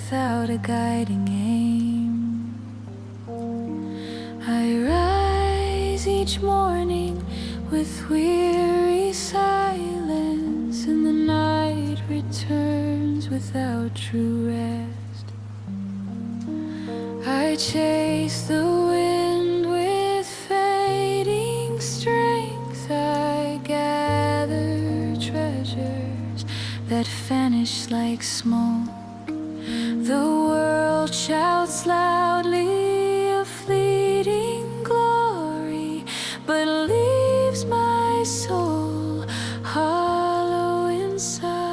without a guiding aim. I rise each morning with weary silence, and the night returns without true rest. I chase the wind with fading strength. I gather treasures that vanish like smoke. The world shouts loudly a fleeting glory, but leaves my soul hollow inside.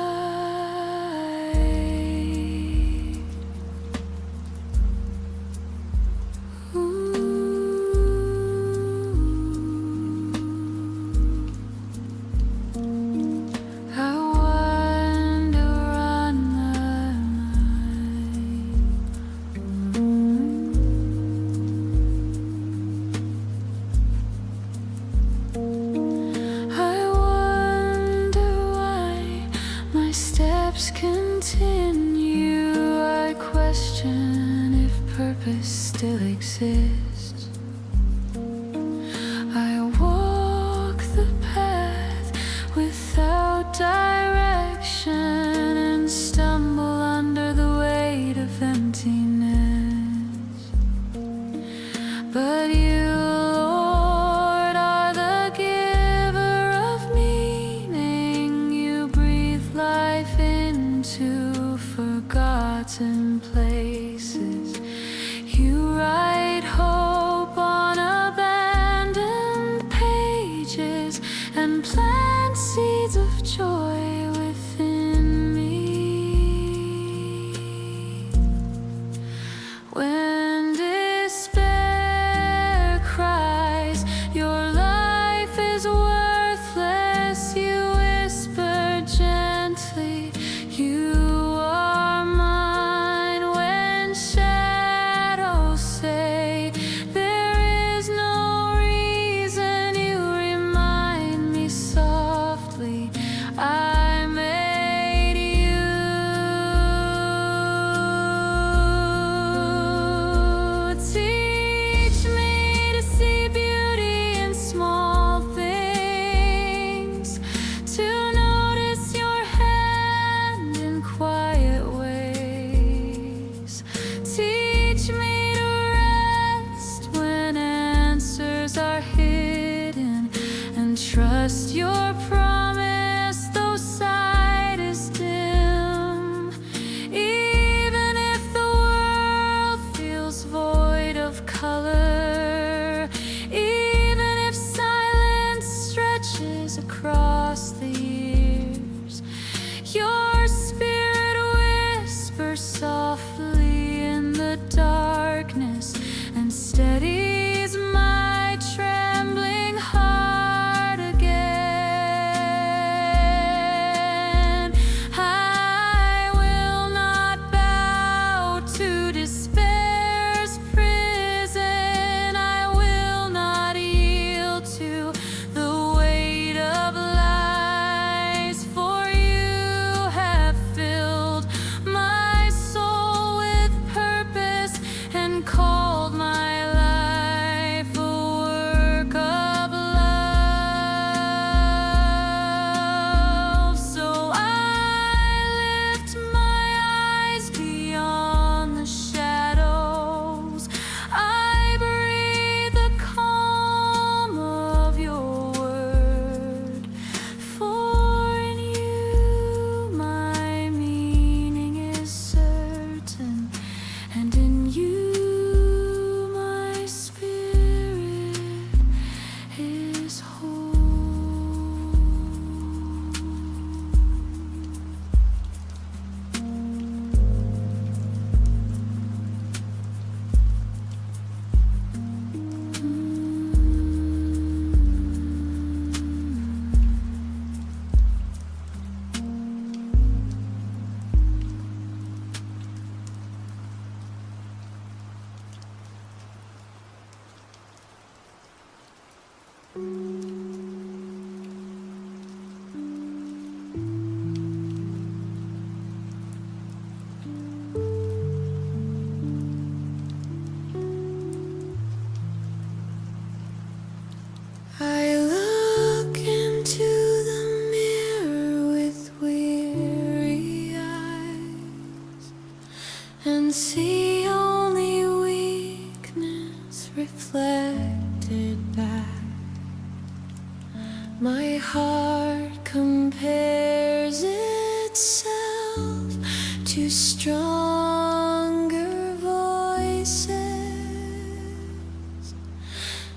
Continue. I question if purpose still exists. I walk the path without direction and stumble under the weight of emptiness. But you, Lord, are the giver of meaning. You breathe life into forgotten places. You write hope on abandoned pages and plant seeds of joy within me. When despair cries, your life is worthless, you whisper gently, you are mine. When see only weakness reflected back. My heart compares itself to stronger voices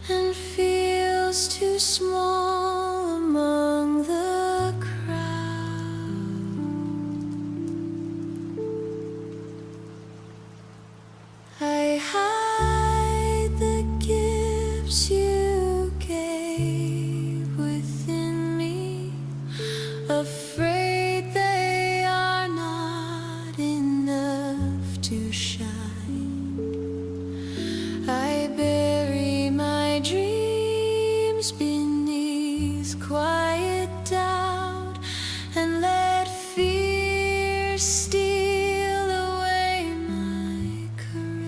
and feels too small among the crowd. I hide the gifts you gave within me, afraid they are not enough to shine. I bury my dreams beneath quiet doubt and let fear steal away my courage.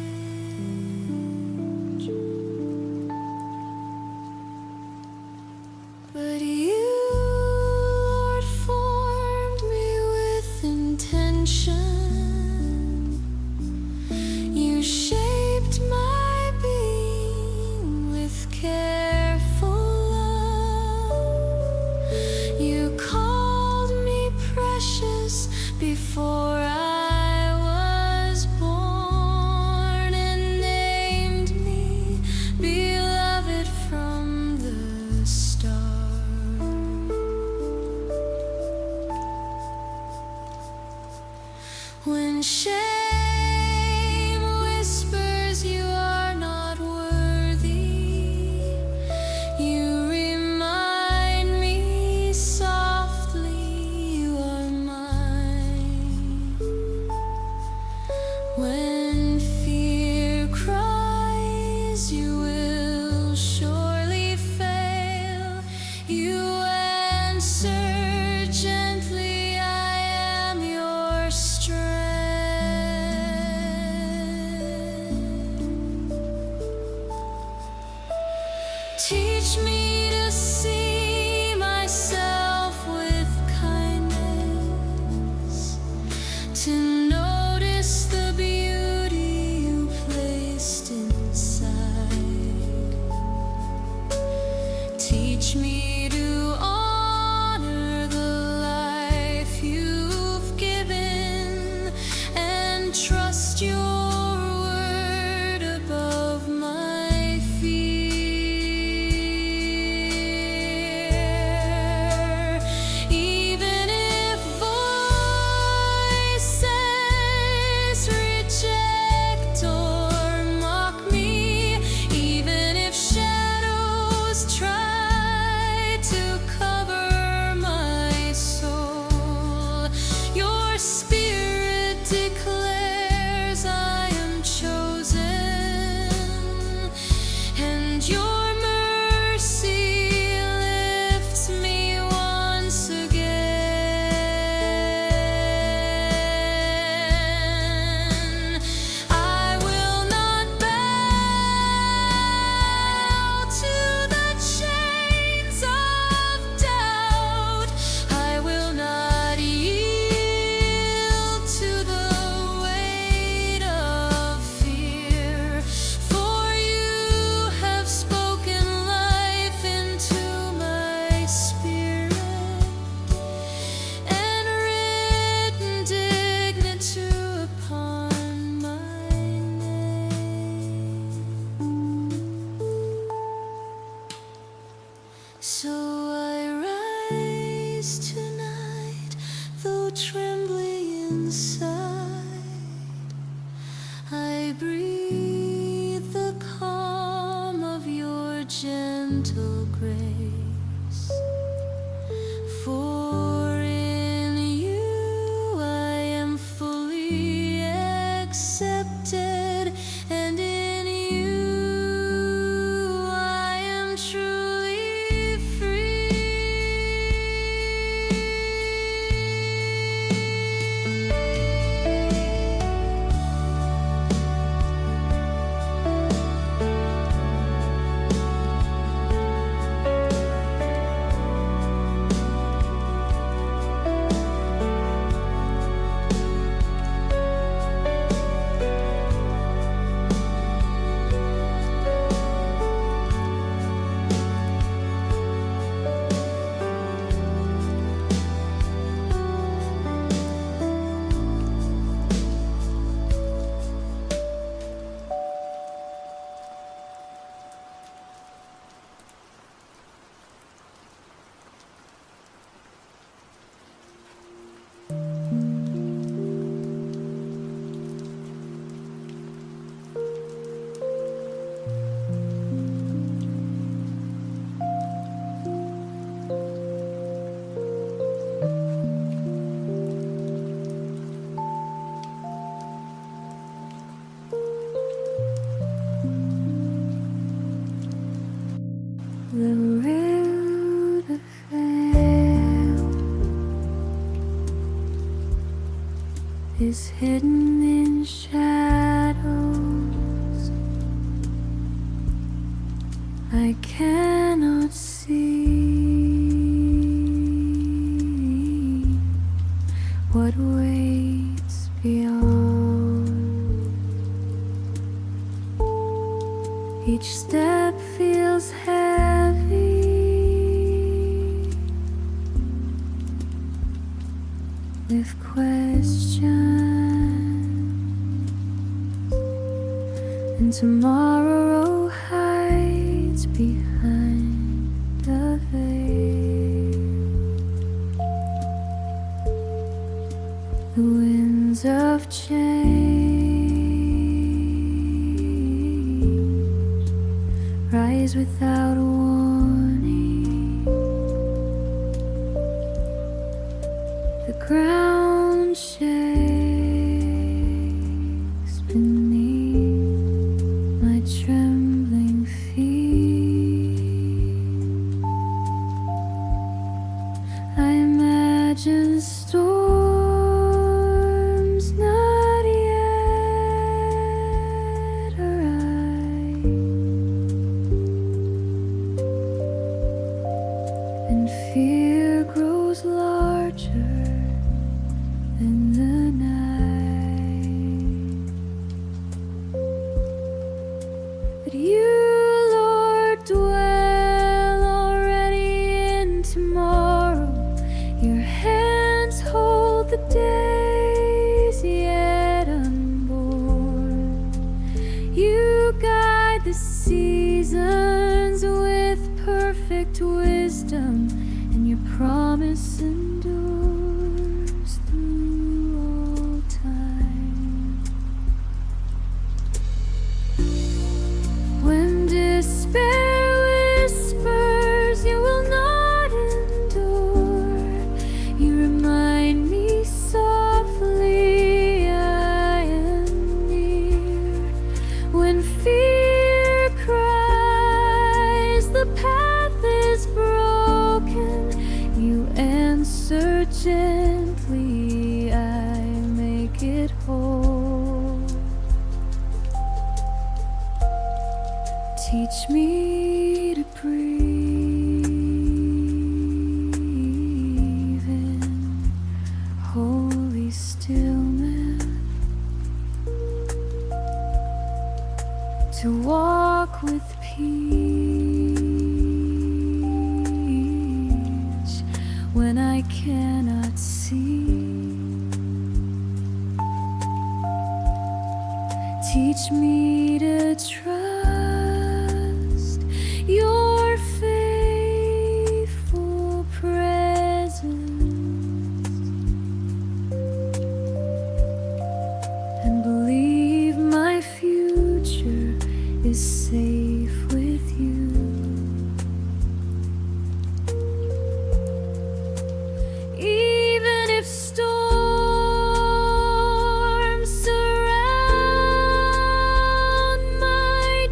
But you, Lord, formed me with intention. You shaped my being with careful love. You called me precious before I was born and named me beloved from the start. When shame whispers you are not worthy, you remind me softly you are mine. When fear cries you will surely fail, you answer gently, I am your strength. Teach me to see myself with kindness, to notice the beauty you placed inside. Teach me to honor the life you've given and trust your word above my fear. Even if voices reject or mock me, even if shadows try to cover my soul, your spirit declares I am chosen, and your mercy lifts me once again. I will not bow to the chains of doubt. I will not yield to the weight of fear, for you have spoken life into my spirit and written dignity upon my name. So I rise tonight, though trembling inside. I breathe the calm of your gentle grace. For in you I am fully accepted, and in you I am truly free. is hidden in shadows. I cannot see what waits beyond. Each step feels heavy with questions, and tomorrow hides behind a veil. The winds of change rise without warning. The ground shakes beneath my trembling feet. I imagine storms not yet arrived, and fear grows larger in the night. But you, Lord, dwell already in tomorrow. Your hands hold the days yet unborn. You guide the seasons with perfect wisdom, and your promise endures through all time. When despair whispers you will not endure, you remind me softly I am near. When fear cries the path is broken, you answer gently, I make it whole. Teach me to breathe in holy stillness, to walk with peace when I cannot see. Teach me to trust your faithful presence, and believe my future is safe with you. Even if storms surround my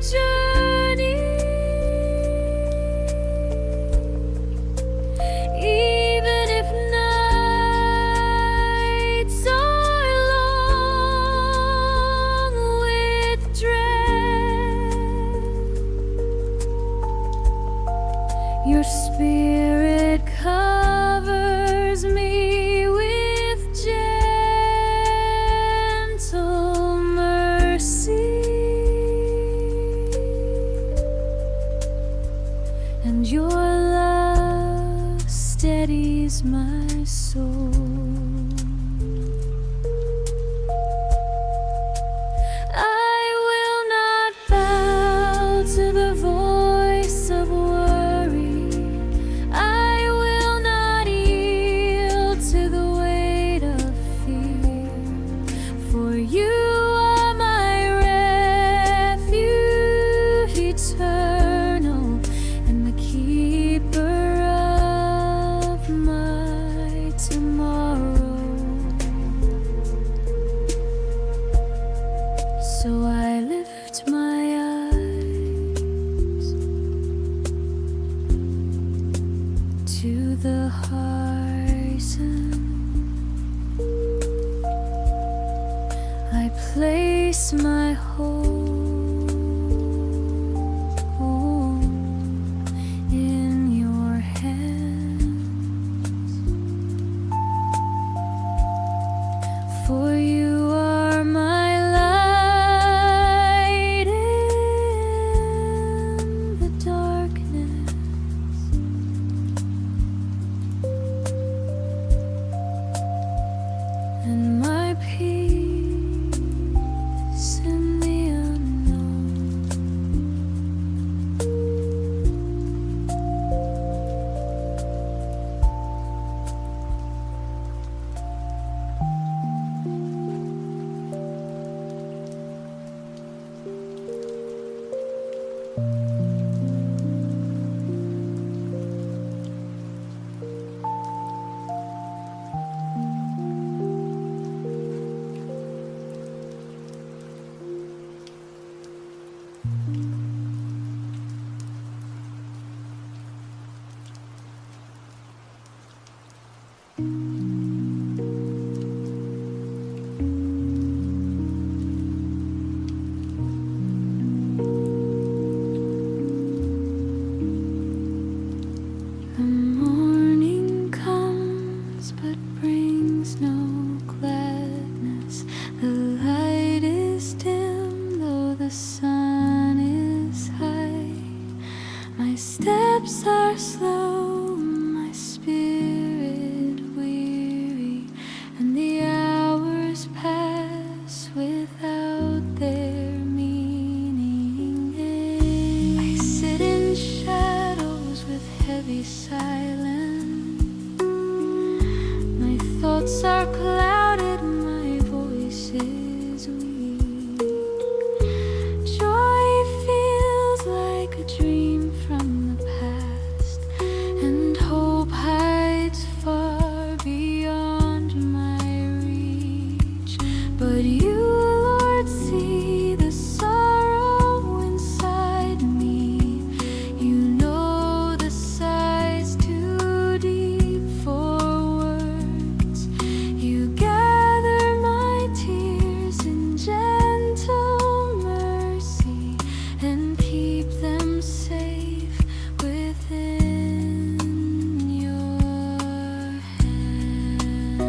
place my hope in your hands, for you are my light in the darkness, and my peace in the unknown. The morning comes but brings no gladness. The light is dim though the sun is high. My steps are slow, my spirit weary, and the hours pass without their meaning. I sit in shadows with heavy silence. My thoughts are clouded, my voice is weak. Joy feels like a dream from the past, and hope hides far beyond my reach. But you, Lord, see the sorrow inside me. You know the sighs too deep for words. You gather my tears in gentle mercy and keep them safe within your hand.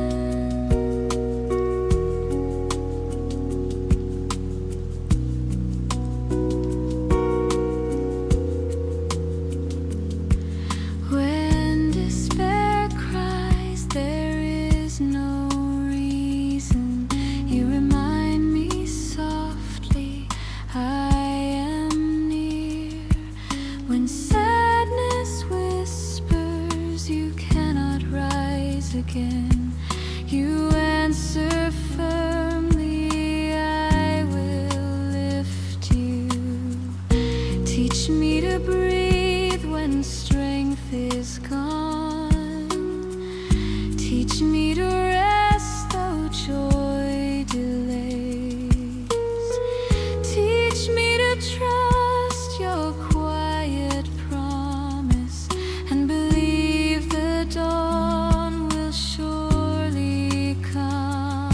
When despair cries, there is no reason. You remind me softly, I am near. When sadness whispers, you cannot rise again, you answer firmly, I will lift you. Teach me to breathe when strength is gone. Teach me to rest though joy delays. Teach me to trust your quiet promise and believe the dawn will surely come.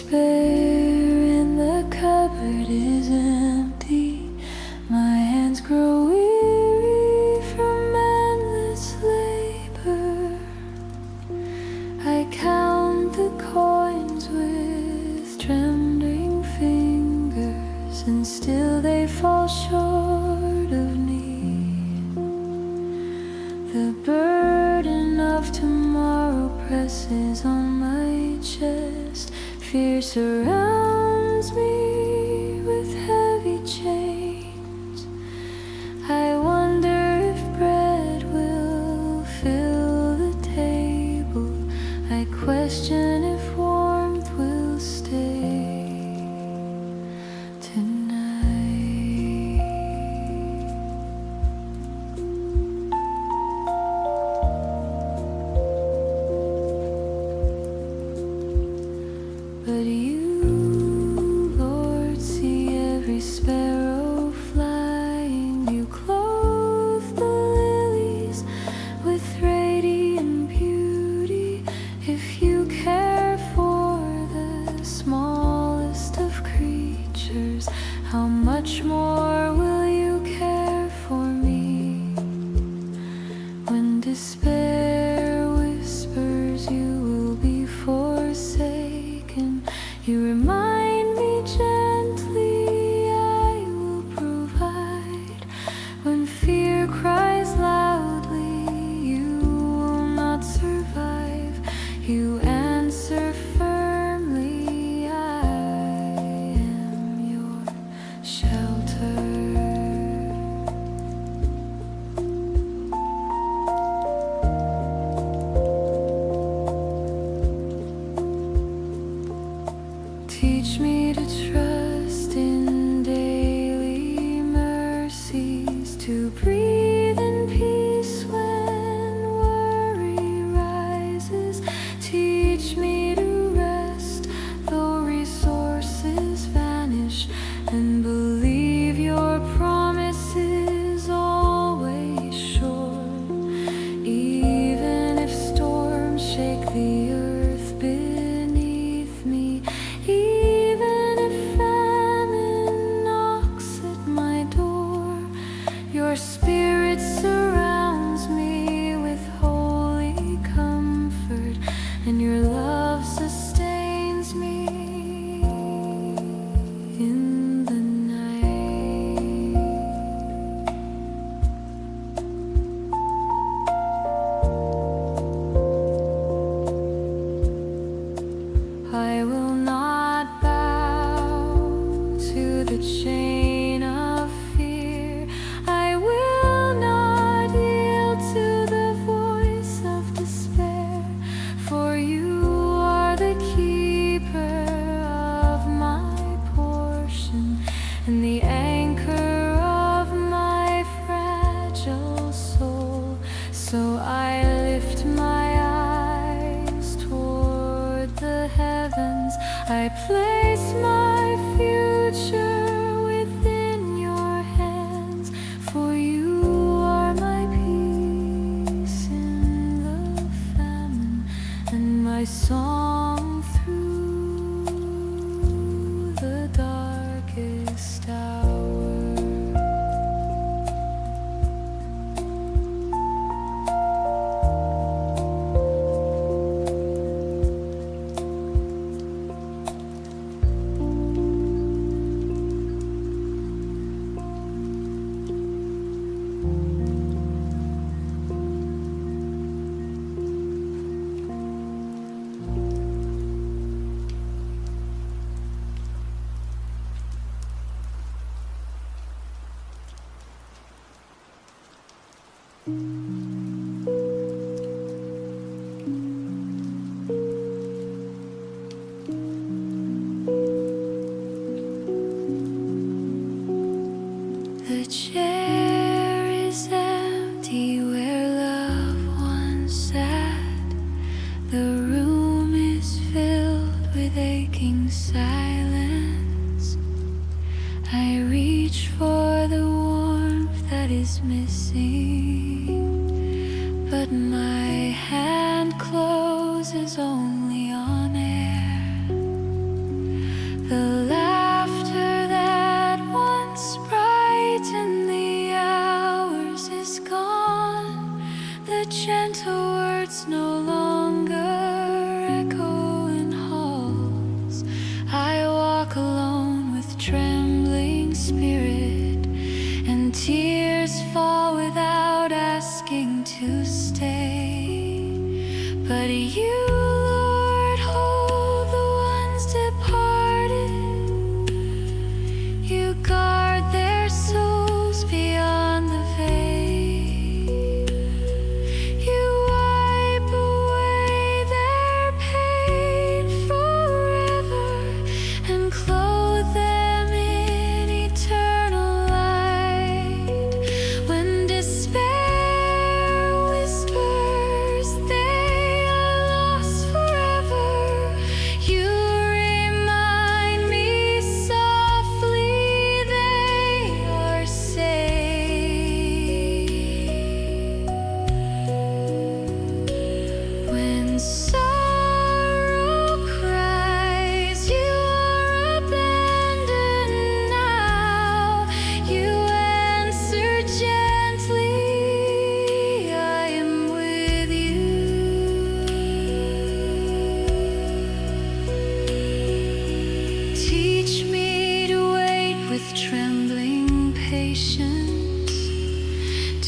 despair and the cupboard is empty. My hands grow weary from endless labor. I count the coins with trembling fingers, and still they fall short of need. The burden of tomorrow presses on my chest. Fear surrounds me with heavy chains. I wonder if bread will fill the table. I question if warmth will stay tonight. But you, Lord, see every sparrow flying. You clothe the lilies with radiant beauty. If you care for the smallest of creatures, how much more will you care for me? When despair whispers you will be forsaken, you remind me gently I will provide. When fear cries loudly, you will not survive. You answer firmly, I am your shelter. Teach me to trust in daily mercies, to breathe in peace when worry rises. Teach me to rest though resources vanish, and believe your promises always sure. Even if storms shake the earth beneath me, even if famine knocks at my door, your spirit surrounds me with holy comfort, and your love sustains me in the night. I will not bow to the chain of fear. I will not yield to the voice of despair. For you are the keeper of my portion, and the anchor of my fragile soul. So I lift my eyes toward the heavens. I place my future within your hands. For you are my peace in the famine, and my song through the darkest hour. The chair is empty where love once sat. The room is filled with aching silence. I reach for the warmth that is missing, but my hand closes only on air. tears fall without asking to stay. But you, Lord, hold the ones departed. You guard their souls beyond the veil. You wipe away their pain forever and clothe them in eternal light. When despair whispers they are lost forever, you remind me softly they are saved. When sorrow cries, you are abandoned now. You answer gently, I am with you. Teach me to wait with trembling patience,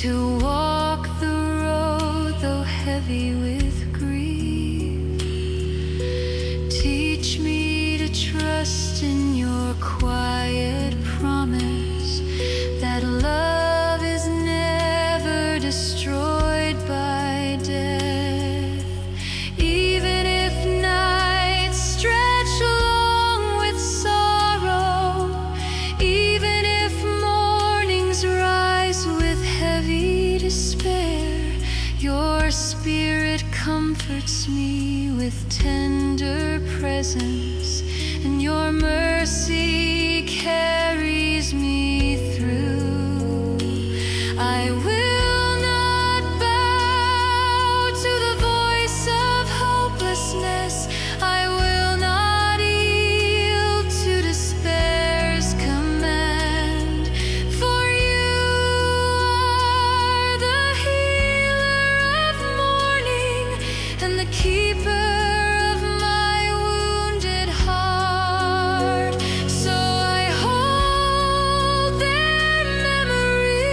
to walk the road though heavy with grief. Teach me to trust in your quiet promise that love is never destroyed by death. Even if nights stretch long with sorrow, even if mornings rise with heavy despair, your spirit comforts me with tender presence, and your mercy carries me through. I will not bow to the voice of hopelessness. I will not yield to despair's command. For you are the healer of mourning and the keeper of my wounded heart. So I hold their memory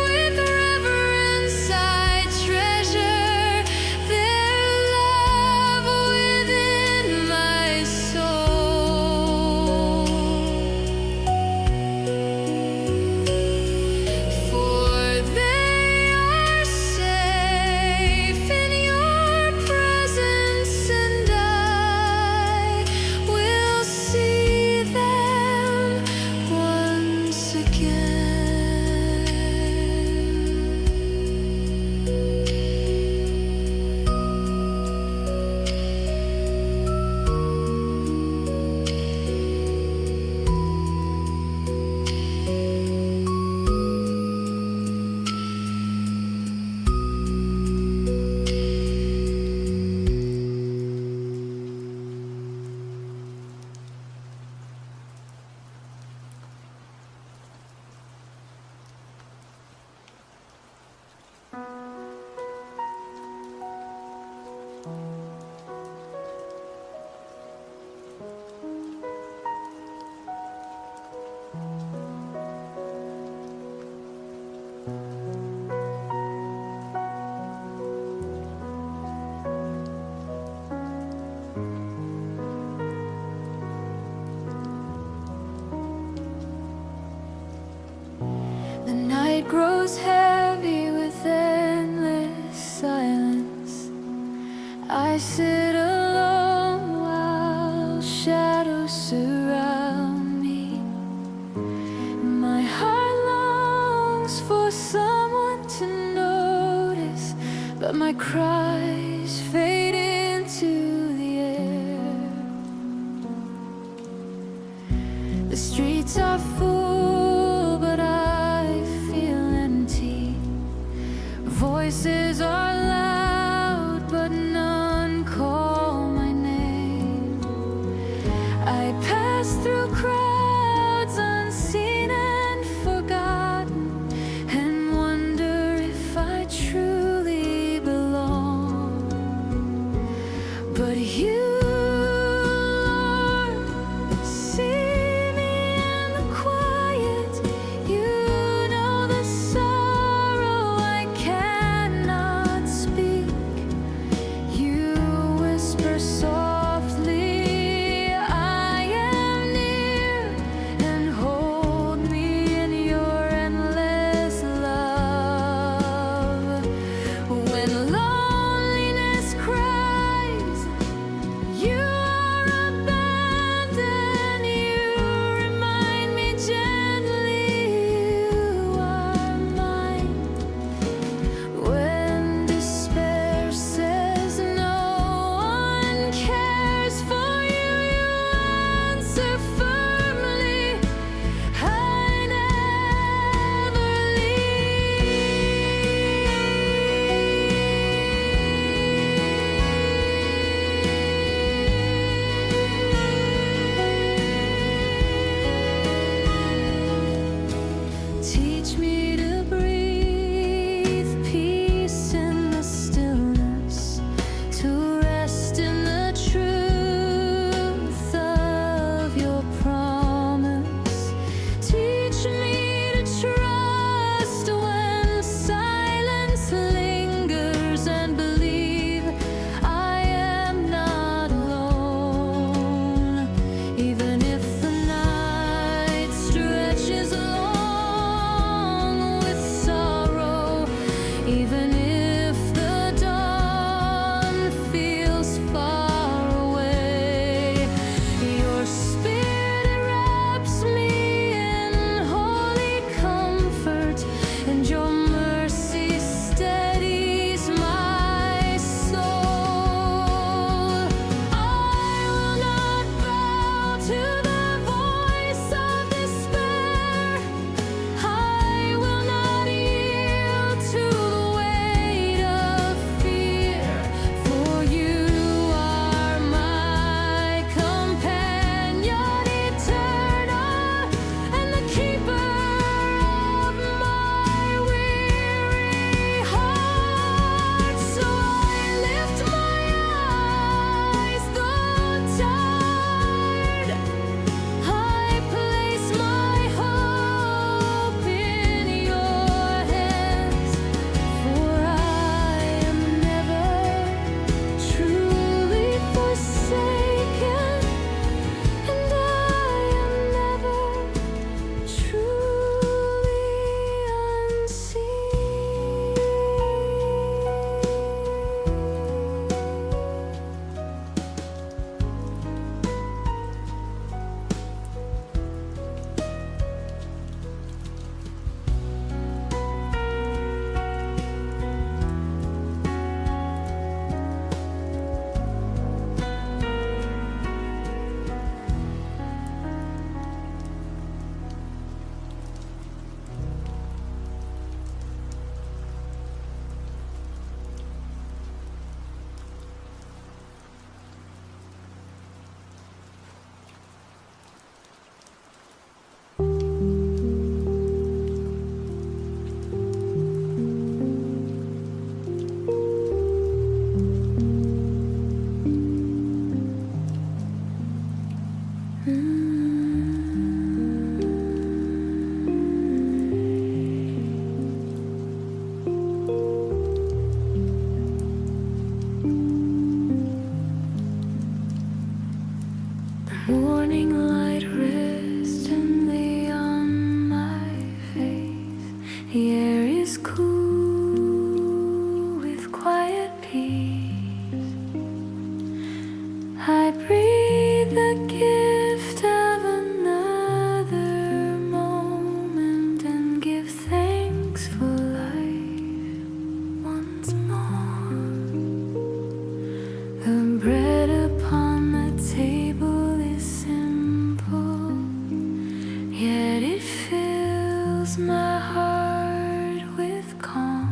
with reverence. I treasure their love within my soul. For they are safe in your presence, and I will see them once again. The night grows heavy with endless silence. I sit alone while shadows surround me. My heart longs for someone to notice, but my cries fade into the air. The streets are full, but I feel empty. Voices are loud, but none call my name. I pass through crowds unseen and forgotten, and wonder if I truly belong. Teach me to breathe peace in the stillness, to rest in the truth of your promise. Teach me to trust when silence lingers, and believe I am not alone, even if the night stretches long with sorrow, even if the dawn feels far away. Your spirit wraps me in holy comfort, and your mercy steadies my soul. I will not bow to the voice of despair. I will not yield to the weight of fear, for you are my companion eternal, and the keeper of my weary heart. So I lift my eyes, though tired. I place my hope in your hands, for I am never truly forsaken, and I am never truly unseen. Morning light restingly on my face. The air is cool with quiet peace. I breathe the gift of another moment and give thanks for life once more. The bread upon the table is simple, yet it fills my heart with calm.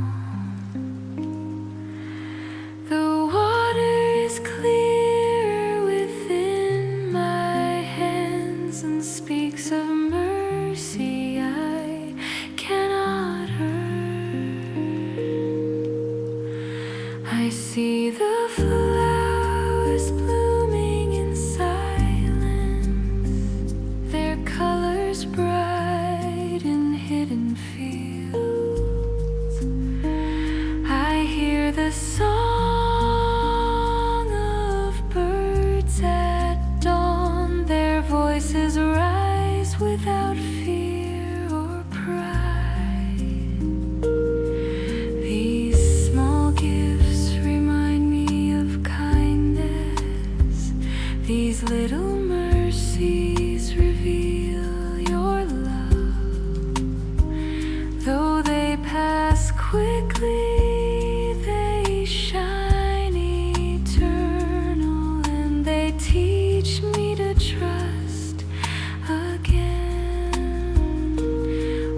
The water is clear within my hands and speaks of mercy I cannot earn. I see the flowers blooming in silence, their colors bright in hidden fields. I hear the song of birds at dawn, their voices rise without fear or pride. These small gifts remind me of kindness. These little mercies reveal your love. Though they pass quickly, they shine eternal, and they teach me to trust again.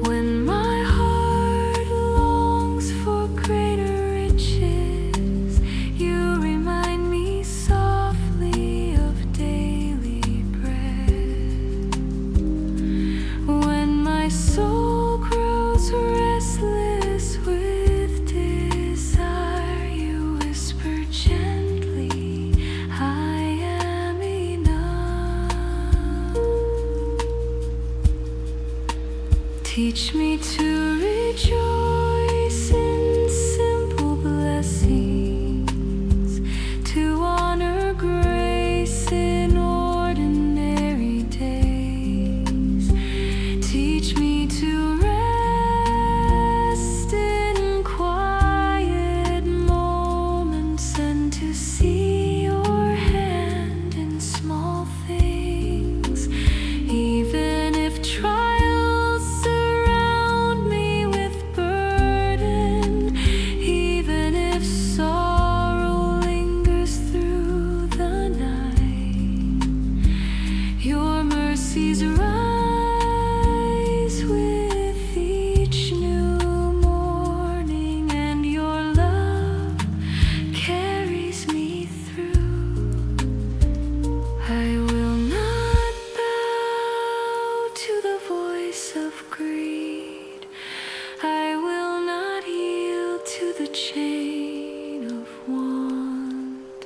When my heart longs for greater riches, you remind me softly of daily bread. When my soul grows to rejoice in simple blessings, to honor grace in ordinary days. Teach me to rest in quiet moments and to see your hand in small things, even if trials surround me with burden, even if sorrow lingers through the night. Your mercies rise with each new morning, and your love carries me through. I will not bow to the voice of greed. I will not yield to the chain of want.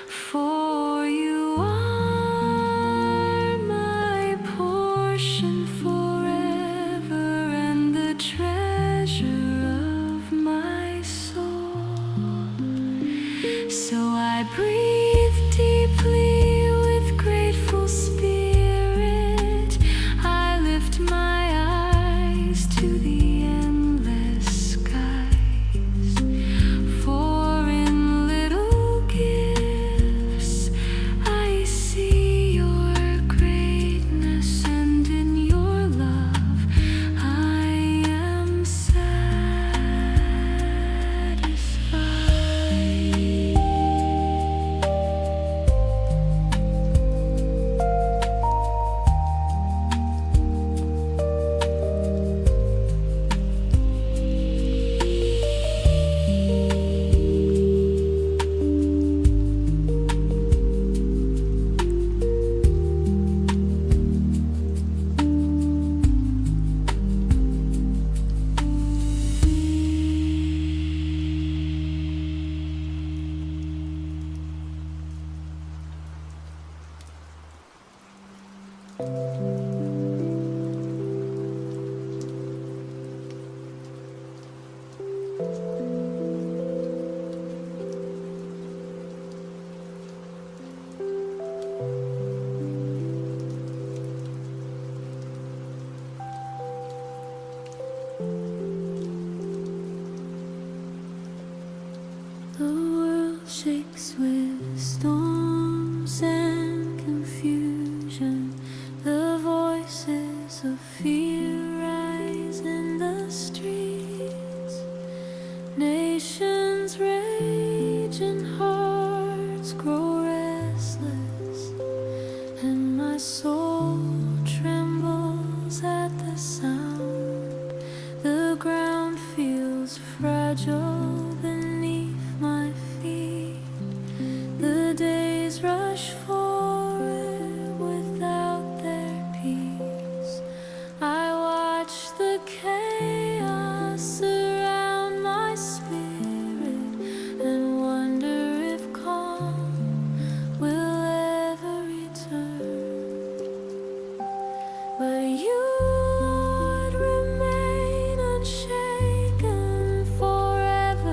For you are my portion forever, and the treasure of my soul. So I breathe deeply with grateful spirit. I lift my eyes to the endless skies. For in little gifts I see your greatness, and in your love I am satisfied. The world shakes with storms and confusion. The voices of fear rise in the streets. Nations rage and hearts grow restless, and my soul trembles at the sound. The ground feels fragile beneath my feet. The days rush forward without their peace. I watch the chaos surround my spirit and wonder if calm will ever return. But you, Lord, remain unshaken forever.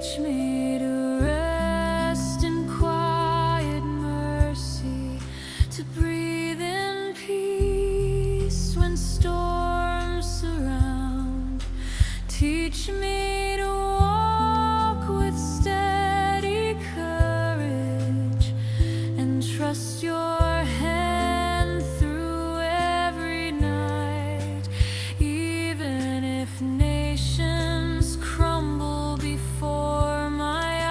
Teach me to rest in quiet mercy, to breathe in peace when storms surround. Teach me to walk with steady courage and trust your hand through every night, even if nations crumble before my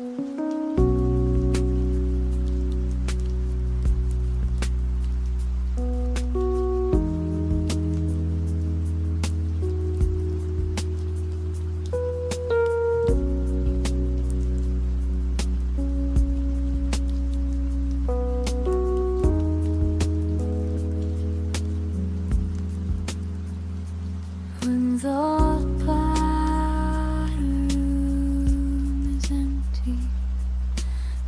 When the room is empty,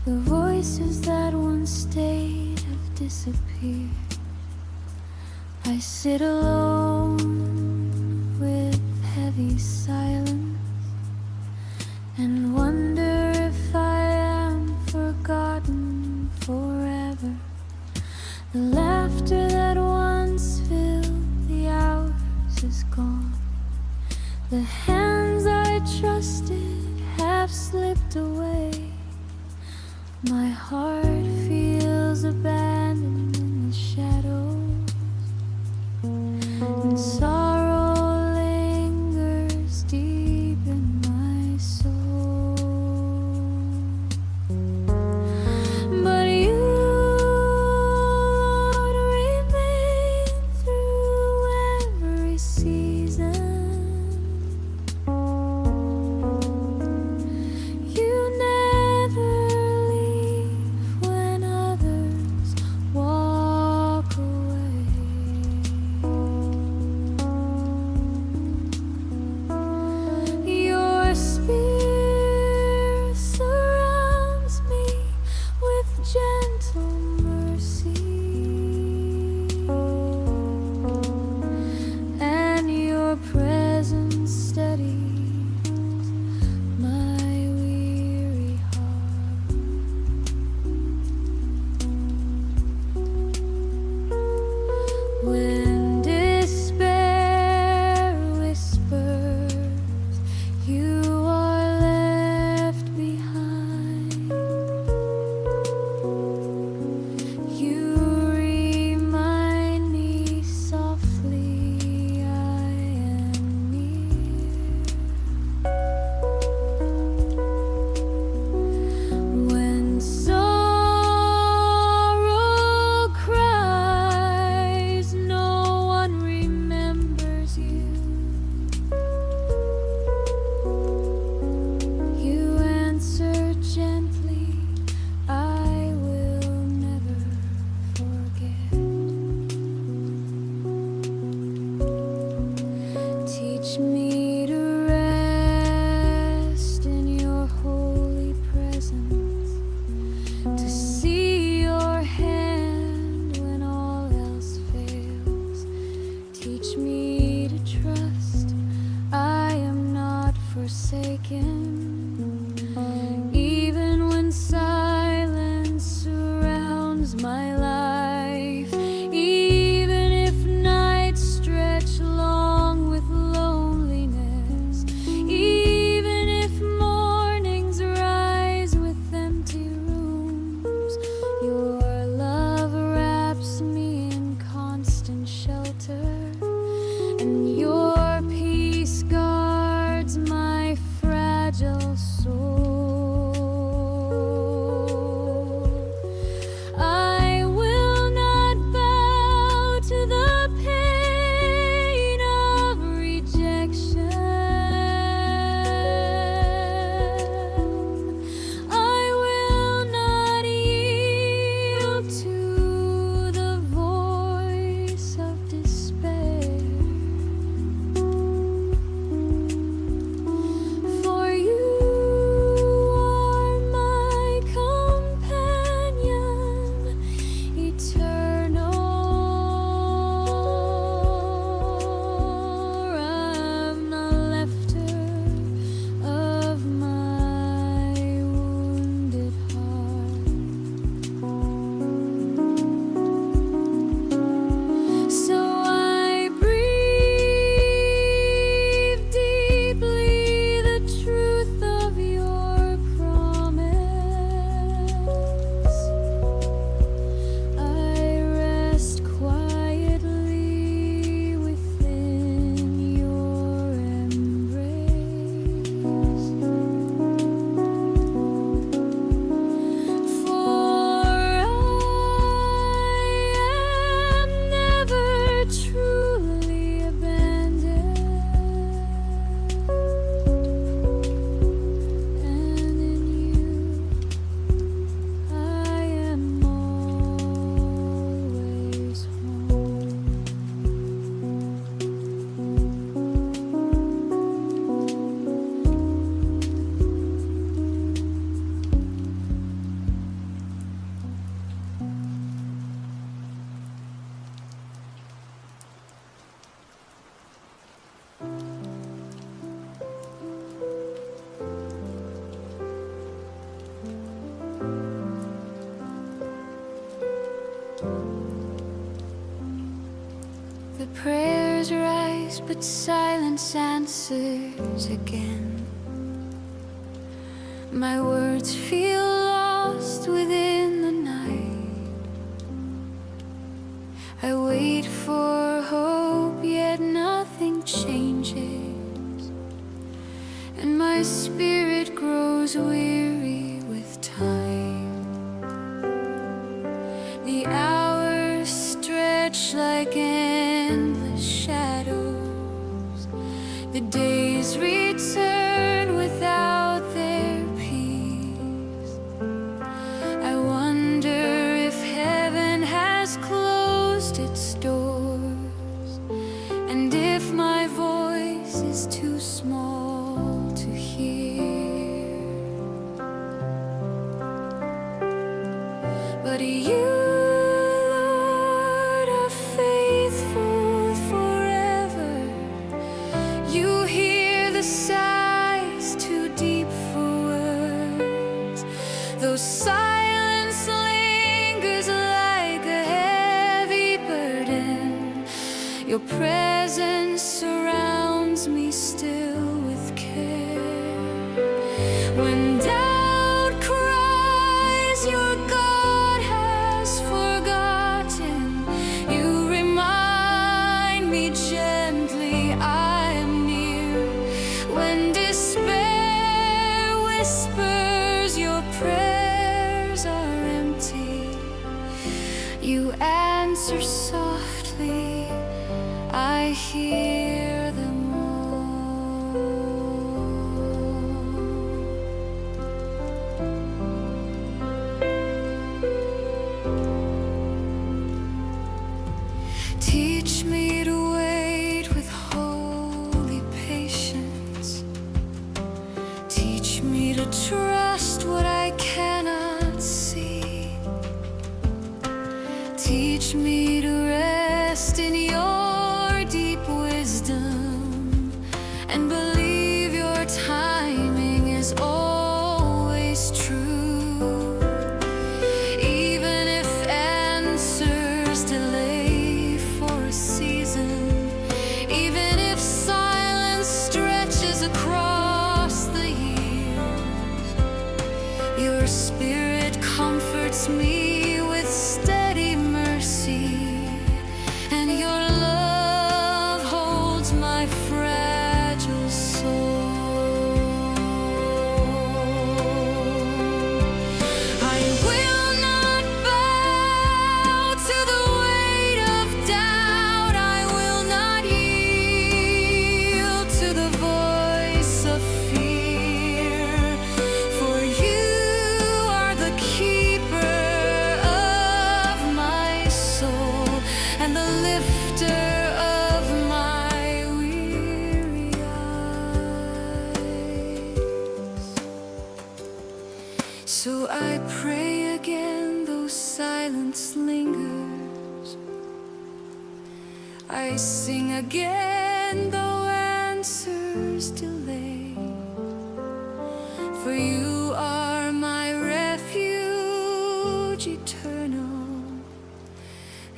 the voices that once stayed have disappeared. I sit alone with heavy silence and wonder if I am forgotten forever. The laughter that once filled the hours is gone. The hands I trusted have slipped away. My heart feels abandoned in the shadows, and sorrow lingers deep in my soul. But you, Lord, remain through every season. You never leave when others The prayers rise, but silence answers again. My words feel lost within the night. I wait for hope, yet nothing changes, and my spirit grows weary with time. The hours stretch like endless shadows. The days return without their peace. I wonder if heaven has closed its doors, and if my voice is too small to hear. But you, Lord, are faithful forever. You hear the sighs too deep for words. Though silence lingers like a heavy burden, your presence surrounds me still with care. When doubt cries, your God has forgotten. You remind me gently I am near. When despair whispers your prayers are empty, you answer softly, I hear them all. Teach me to wait with holy patience. Teach me to trust what I cannot see. Teach me to rest in your deep wisdom and believe your timing is always true. Even if answers delay for a season, even if silence stretches across the years, your spirit comforts me with steady mercy, and your love holds my fragile soul. I will not bow to the weight of doubt. I will not yield to the voice of fear. For you are the keeper of my soul and the lifter of my weary eyes. So I pray again, though silence lingers. I sing again, though answers delay. For you are my refuge eternal,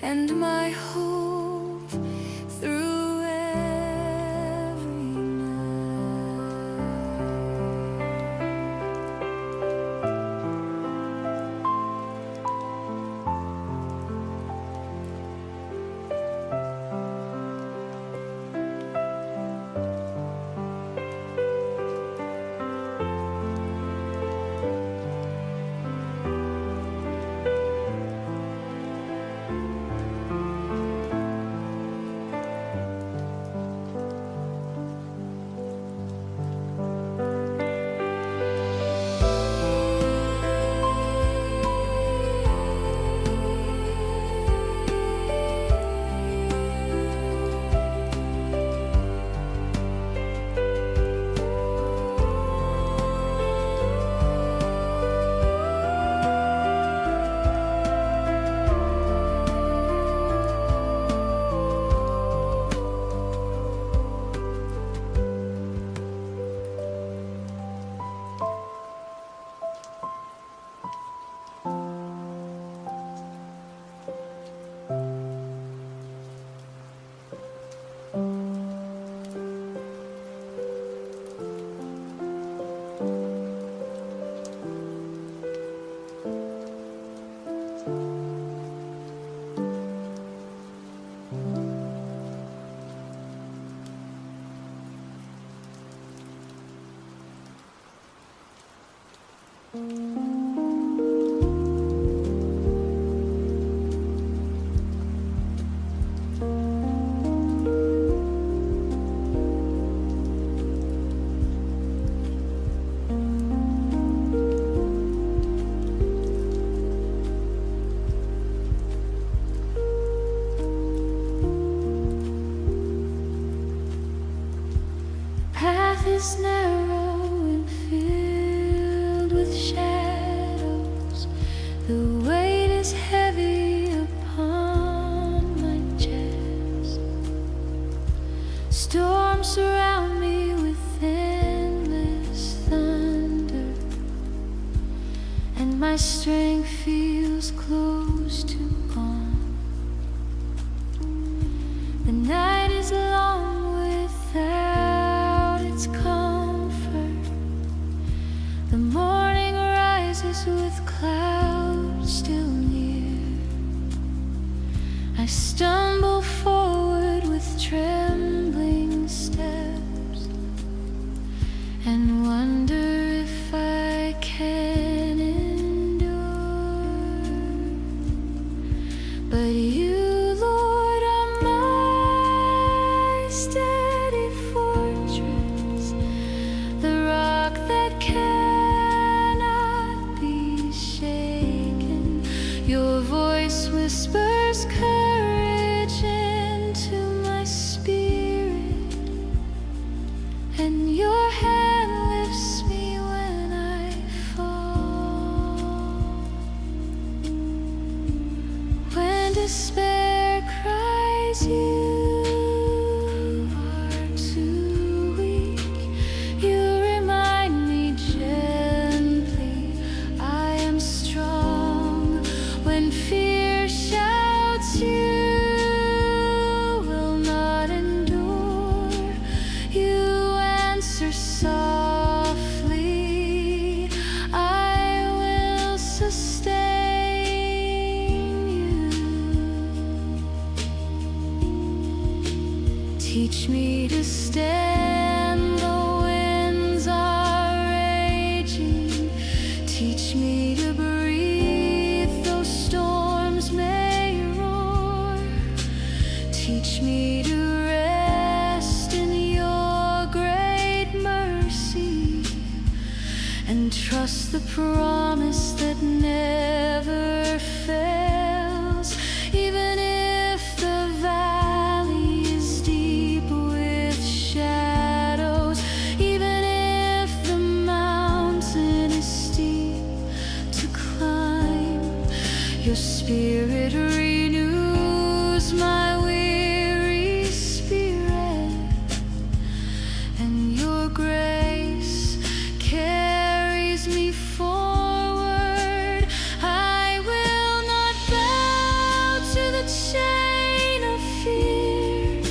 and my hope through every night. Path is narrow and filled with shadows. The weight is heavy upon my chest. Storms surround me with endless thunder, and my strength feels close to gone. The night is long without its comfort. The morning rises with clouds still near. I stumble forward with trembling steps and wonder if I can endure. But you, Lord, are my steady fortress, the rock that cannot be shaken. Your voice whispers courage into my spirit, and your hand lifts me when I fall. When despair cries, you are too weak. You remind me gently, I am strong. When fear shouts, you will not endure. You answer softly, I will sustain you. Teach me to stand, the winds are raging. Teach me to breathe, though storms may roar. Teach me to rest in your great mercy and trust the promise that never fails. Even if the valley is deep with shadows, even if the mountain is steep to climb, your spirit renews my weary spirit, and your grace carries me forward. I will not bow to the chain of fear.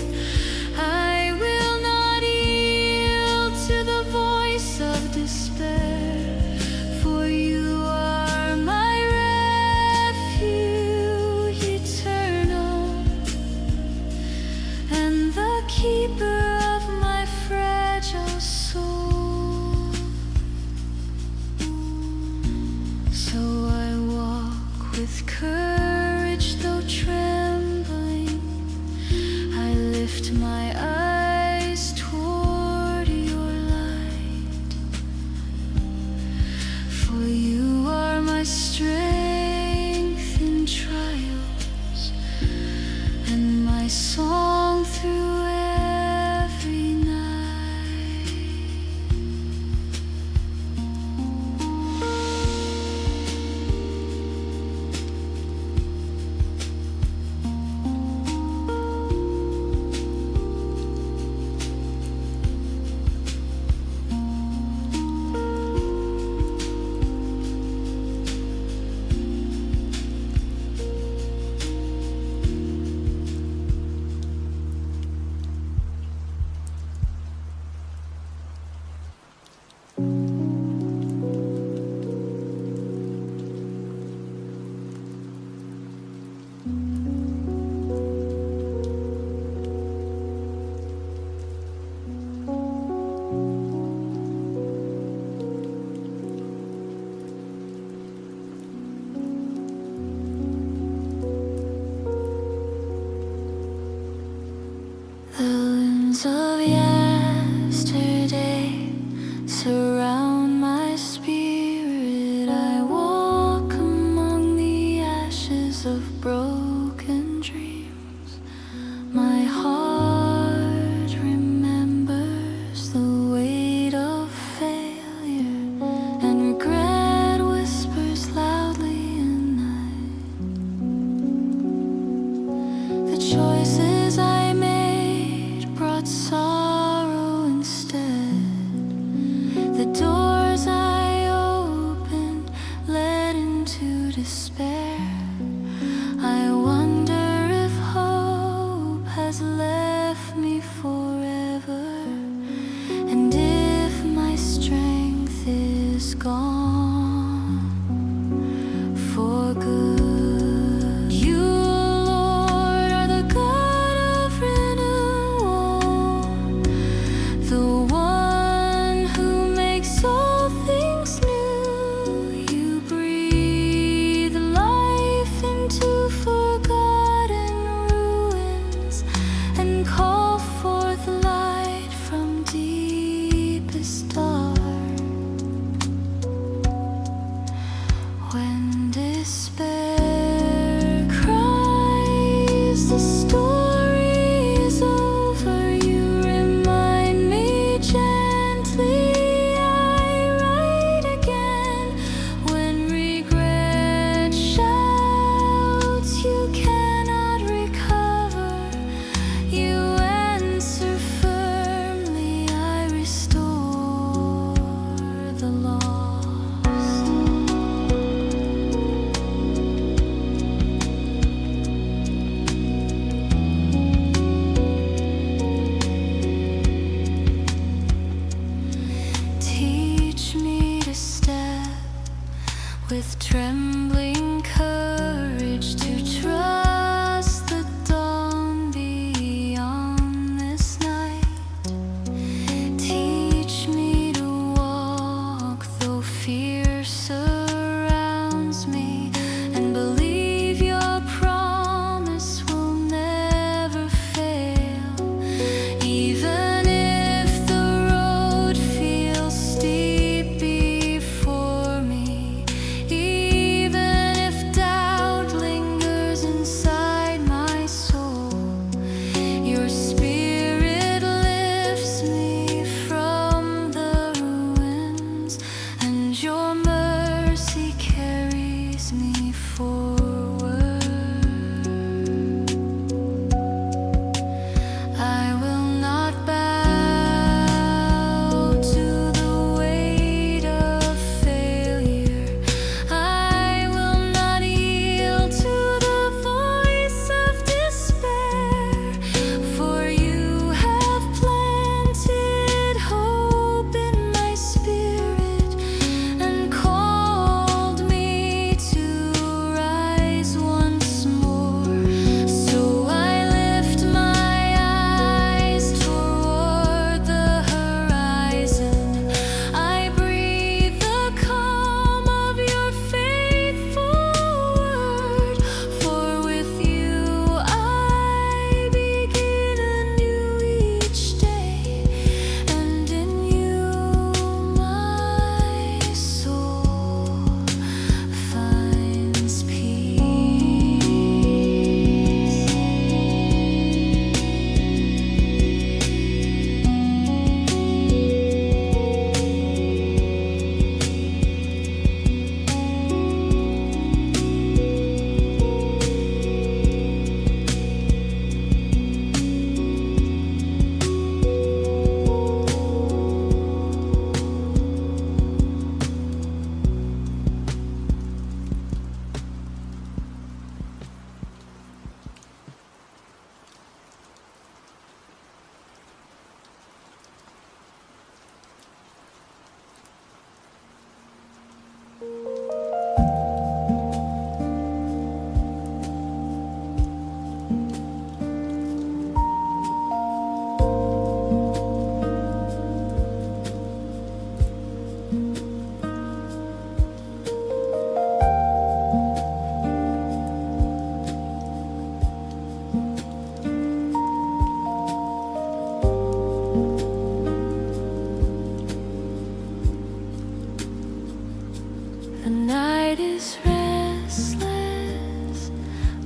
I will not yield to the voice of despair, for you are my refuge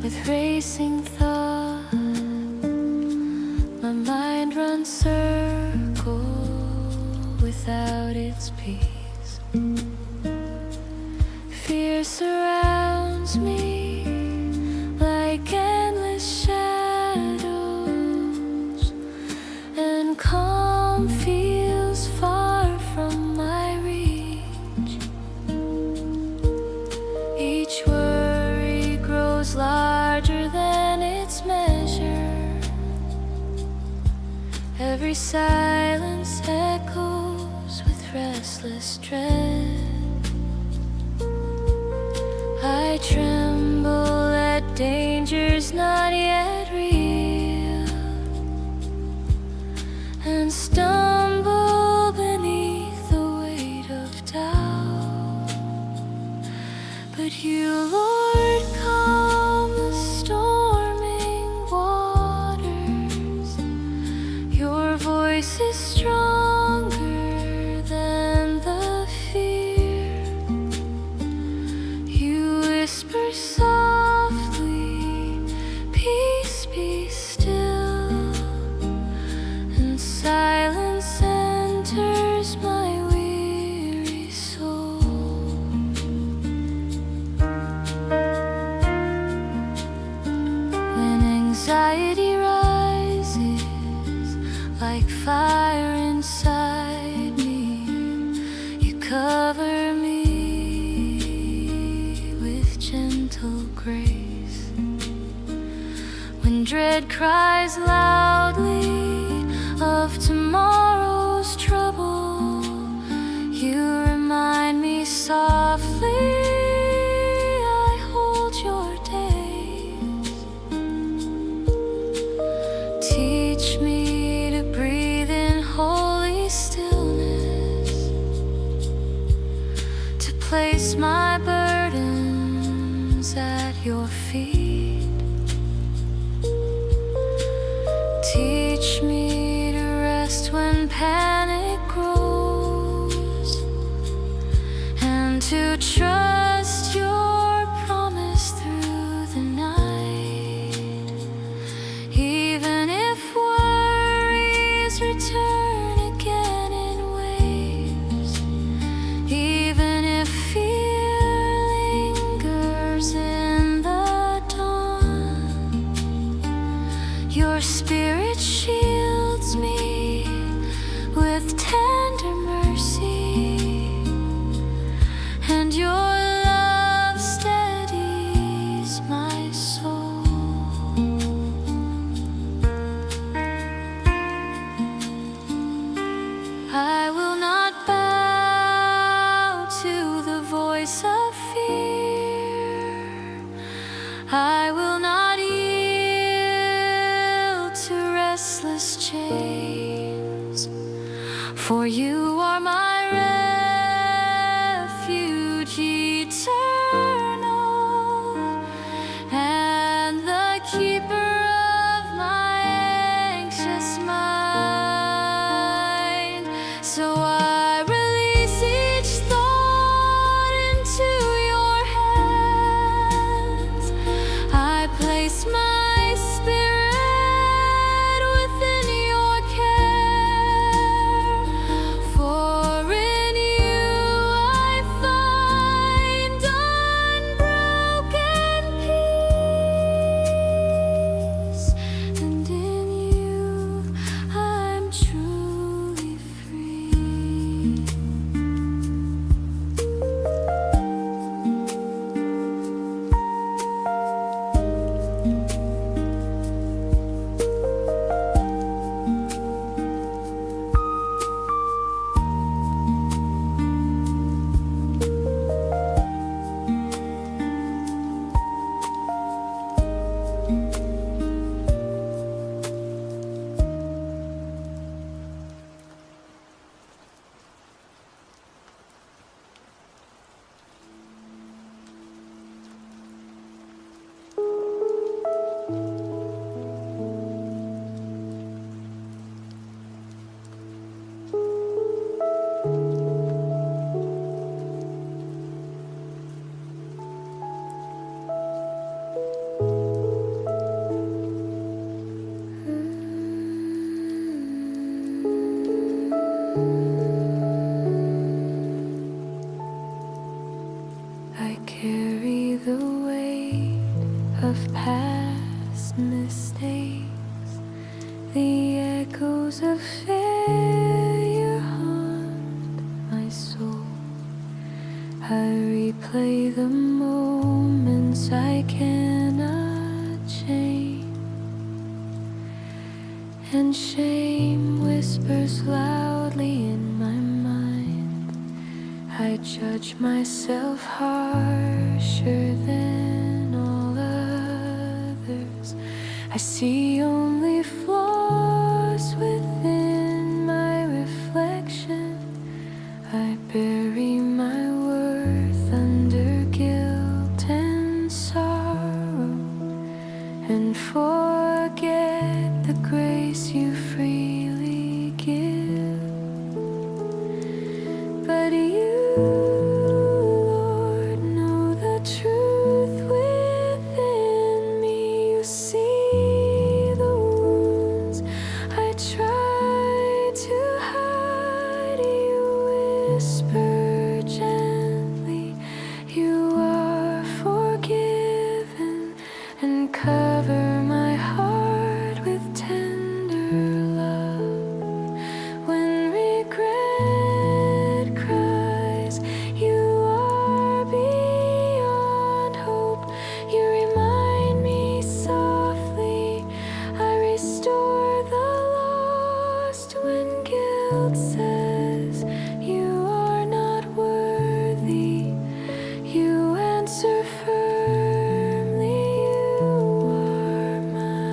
with racing thought. My mind runs circles without its peace. Fear surrounds me like endless shadows, and calm feels far from my reach. Each worry grows larger than its measure. Every silence echoes with restless dread. I tremble at dangers not yet real, and stumble beneath the weight of doubt. But you, Lord, calm the storming waters. Your voice is stronger than the fear. You whisper softly, peace, be still, and silence enters my weary soul. When anxiety rises like fire inside me, you cover me with gentle grace. When dread cries loudly of tomorrow's trouble, you remind me softly, I hold your days. Teach me to breathe in holy stillness, to place my burdens at your feet. Teach me to rest when panic grows, and to trust your promise through the night. Even if worries return again in waves, even if fear lingers in the dawn, your spirit shields me with tender mercy, and your love steadies my soul. I will not bow to the voice of fear. I will not yield to restless chains, for you are my refuge eternal, and the keeper of my anxious mind. So I release each thought into your hands. I place my spirit within your care, for past mistakes. The echoes of failure haunt my soul. I replay the moments I cannot change, and shame whispers loudly in my mind. I judge myself harsher than all others. I see only flaws within my reflection. I bury my worth under guilt and sorrow, and forget the grace you freely give. But you, Lord, know the truth within me. You see the wounds I try to hide. You whisper gently, you are forgiven, and cover my heart with tender love. When regret cries, you are beyond hope. You remind me softly, I restore the lost. When guilt says you are not worthy, you answer firmly, you are mine.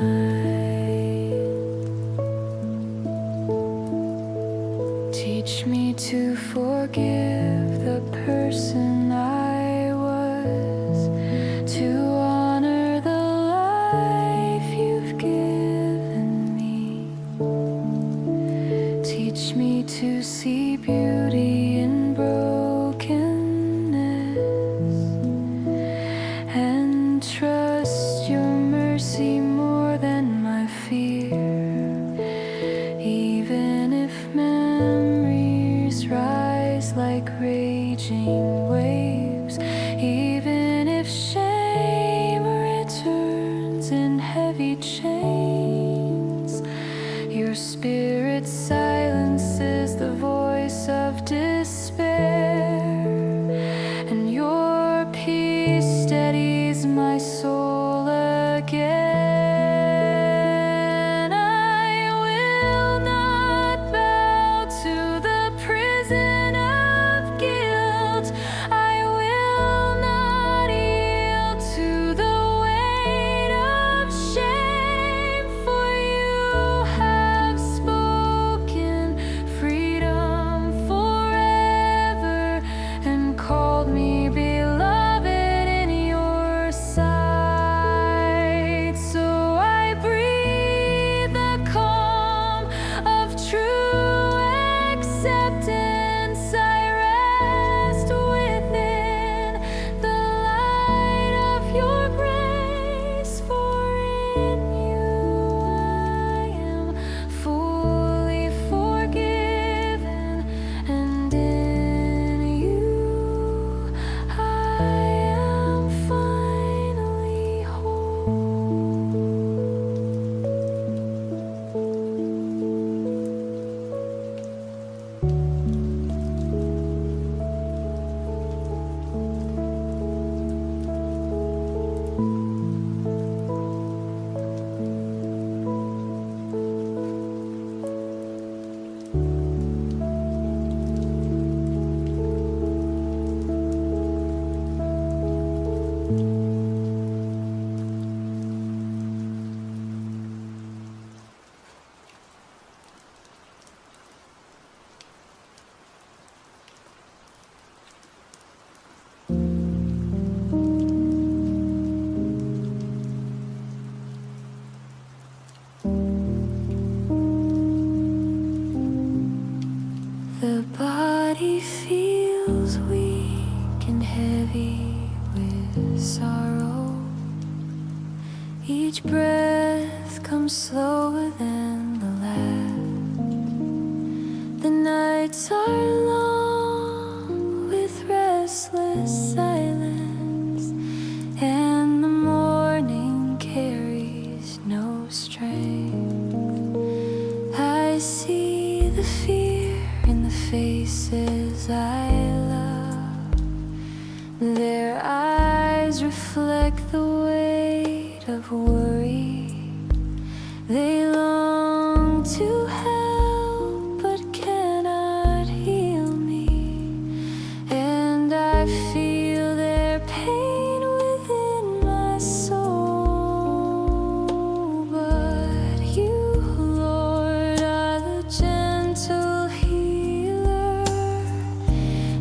Teach me to forgive the person I was, to honor the life you've given me. Teach me to see beauty in brokenness, and trust your mercy more than my fear. Even if memories rise like raging waves, even if shame returns in heavy chains, your spirit silences the voice of despair, and your peace steadies my soul again. I will not bow to the prison of guilt. I will not yield to the weight of shame, for you have spoken freedom forever, and called me beloved in your sight. So I breathe the calm of true acceptance. I rest within the light of your grace, for in you I am fully forgiven, and in you I am finally whole. The body feels weak and heavy with sorrow. Each breath comes slower than the last. The nights are long with restless silence, and the morning of worry. They long to help but cannot heal me, and I feel their pain within my soul. But you, Lord, are the gentle healer,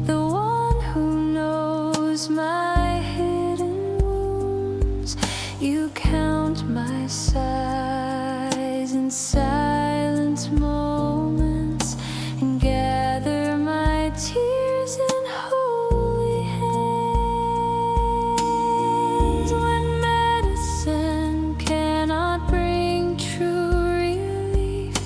the one who knows my hidden wounds. You count my sighs in silent moments and gather my tears in holy hands. When medicine cannot bring true relief,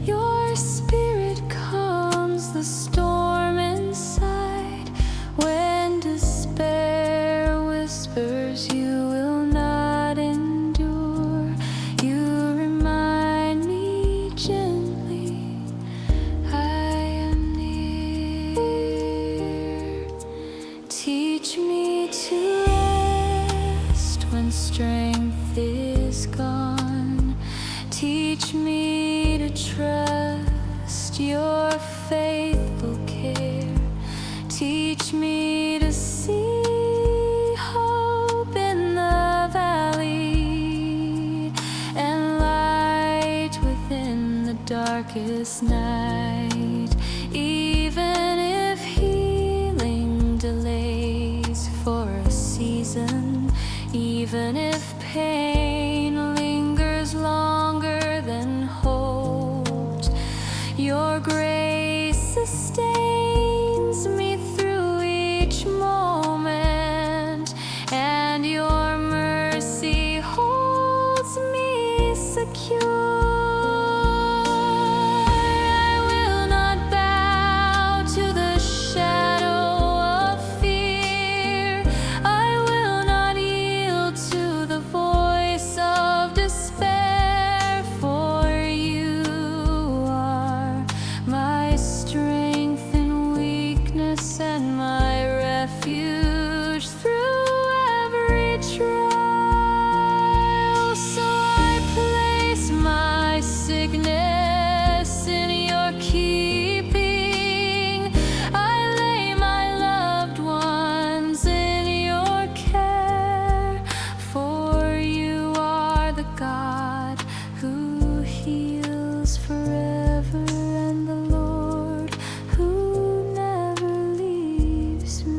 your spirit calms the storm inside. When despair whispers you will not endure, you remind me gently, I am near. Teach me to rest when strength is gone. Teach me to trust your faithful care. Teach me to see hope in the valley and light within the darkest night. Even if healing delays for a season, even if pain lingers longer than hoped, your grace sustains me through each moment, and your mercy holds me secure. I will not bow to the shadow of fear. I will not yield to the voice of despair, for you are my strength in weakness and my refuge through every trial. So I place my sickness in your keeping. I lay my loved ones in your care, for you are the God who heals forever, and the Lord who never leaves me.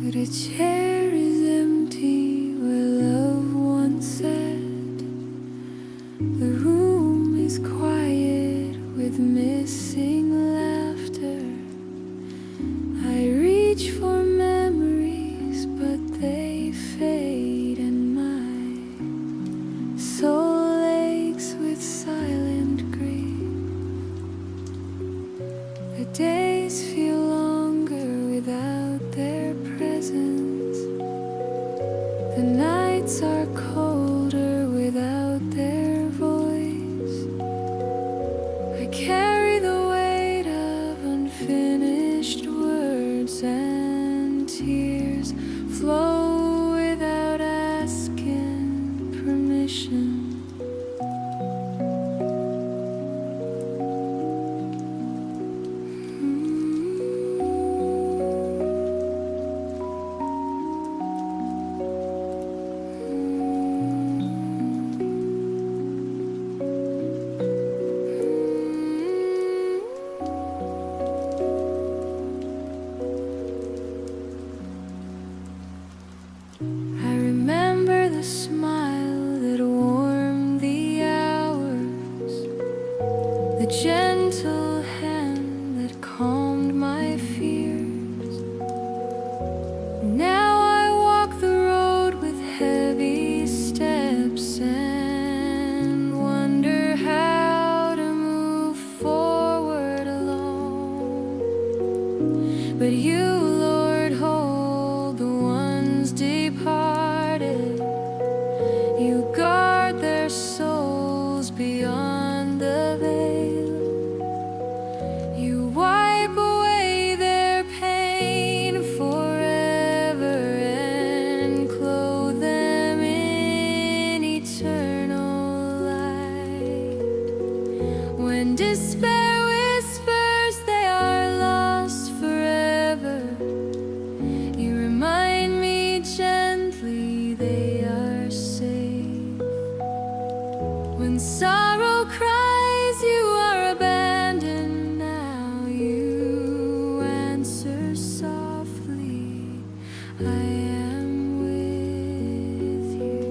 But a chair is empty where love once sat. The room is quiet with missing laughter. I reach for memories, but they fade, and my soul aches with silent grief. The days feel longer without their presence. The nights are colder without their voice. I carry the weight of unfinished words, and tears flow without asking permission. despair whispers they are lost forever, you remind me gently they are safe. When sorrow cries you are abandoned, now you answer softly, I am with you.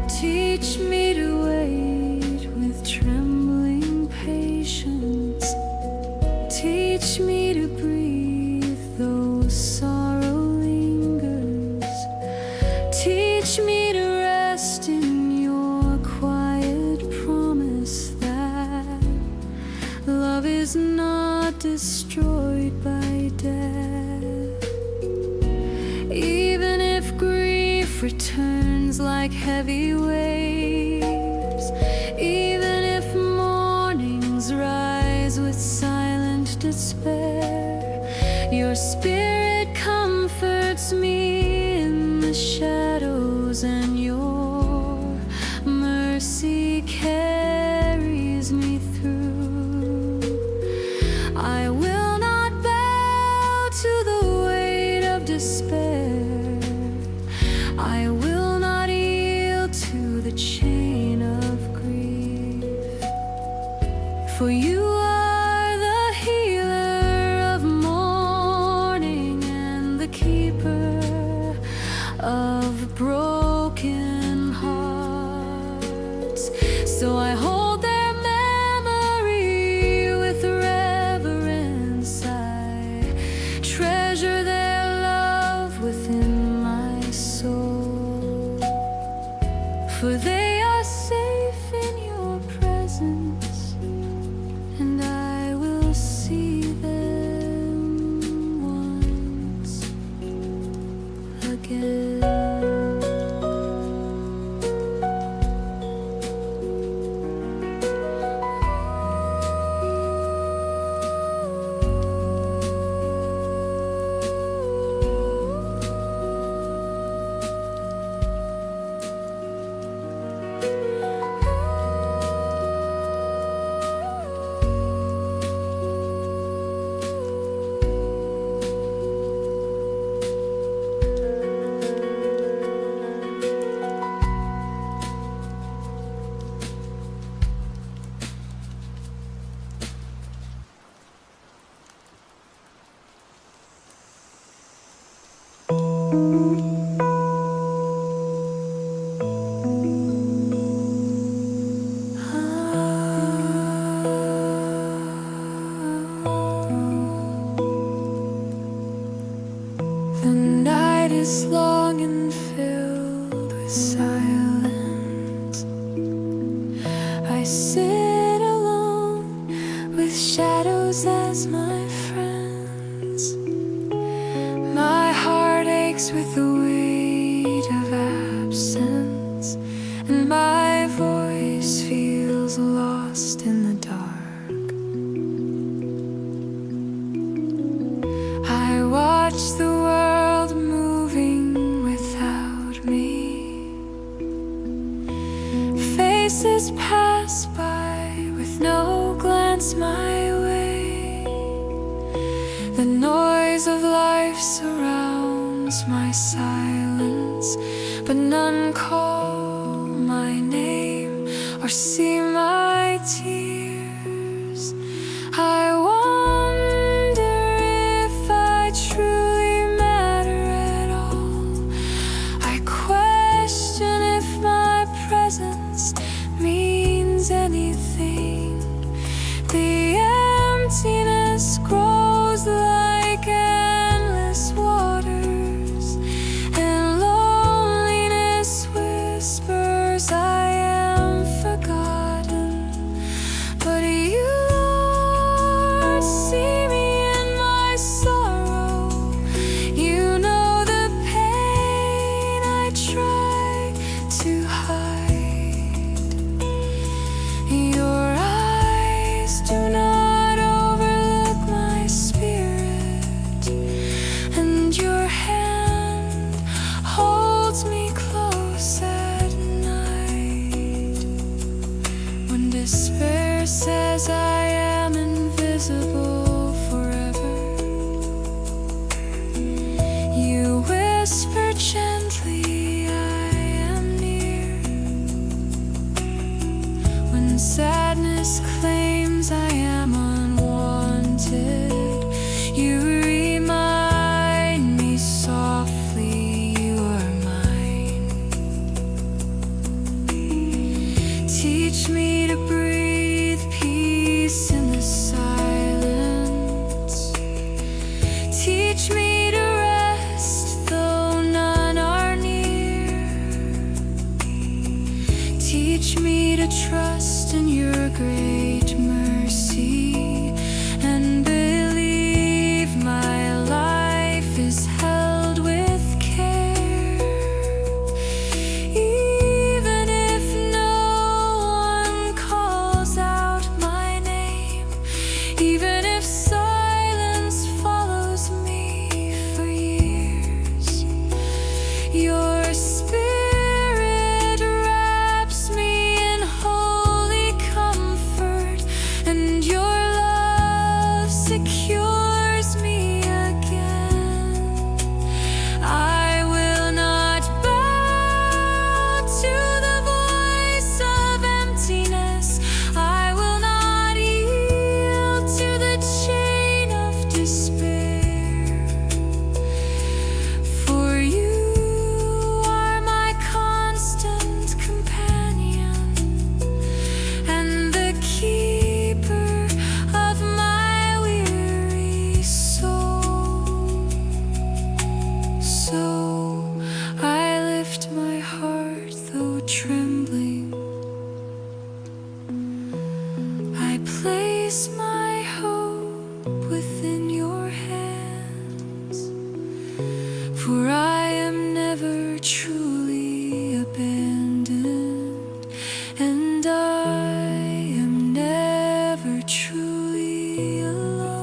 Teach me to wait with trembling patience. Teach me to breathe though sorrow lingers. Teach me to rest in your quiet promise that love is not destroyed by death. Even if grief returns like heavy waves, even if mornings rise with silent despair, your spirit comforts me in the shadows, and your mercy carries me through. I will not bow to the weight of despair. I will not yield to the chain of grief. For you are the healer of mourning and the keeper of broken hearts. So I hold their memory with reverence. I treasure their love within my soul. For they are safe in your presence, and I will see them once again. The night is long and filled with silence. I sit alone with shadows as my friends. My heart aches with the weight of absence, and my voice feels lost in the dark. I watch the world moving without me. Faces pass by with no glance my way. The noise of life surrounds my silence, but none call my name or see my tears. I wonder if I truly matter at all. I question if my presence means anything. The emptiness grows like endless waters, and loneliness whispers I am forgotten. Your spirit wraps me in holy comfort, and your love secures me again. I will not bow to the voice of emptiness. I will not yield to the chain of despair. For you are my constant companion and the keeper of my weary soul. So I lift my heart, though trembling. I place my hope within your hands, for I am never truly abandoned, and I am never truly alone.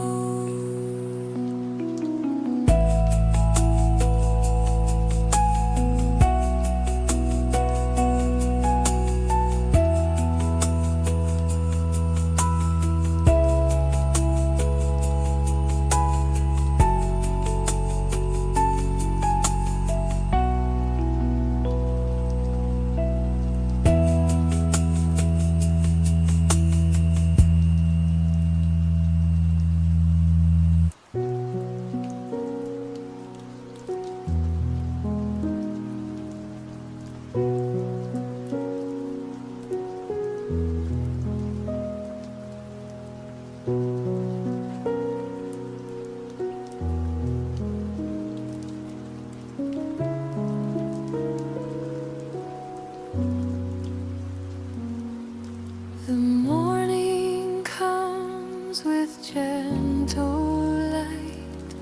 The morning comes with gentle light.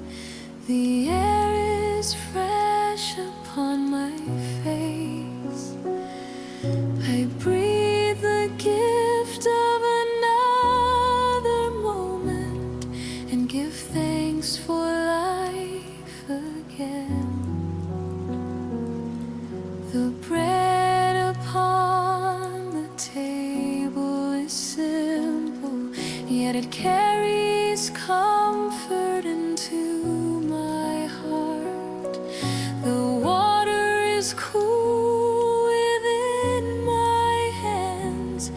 The air is fresh upon my face. I breathe the gift of another moment and give thanks for life again. The bread upon the table is simple, yet it carries comfort into my heart. The water is cool within my hands,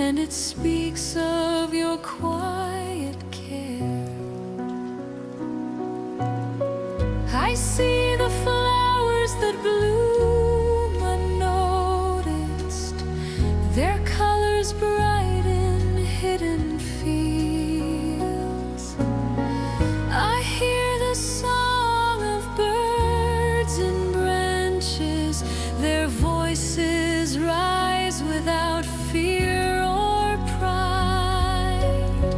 and it speaks of your quiet care. I see the flowers that bloom unnoticed, their colors bright in hidden fields. I hear the song of birds in branches, their voices rise without fear or pride.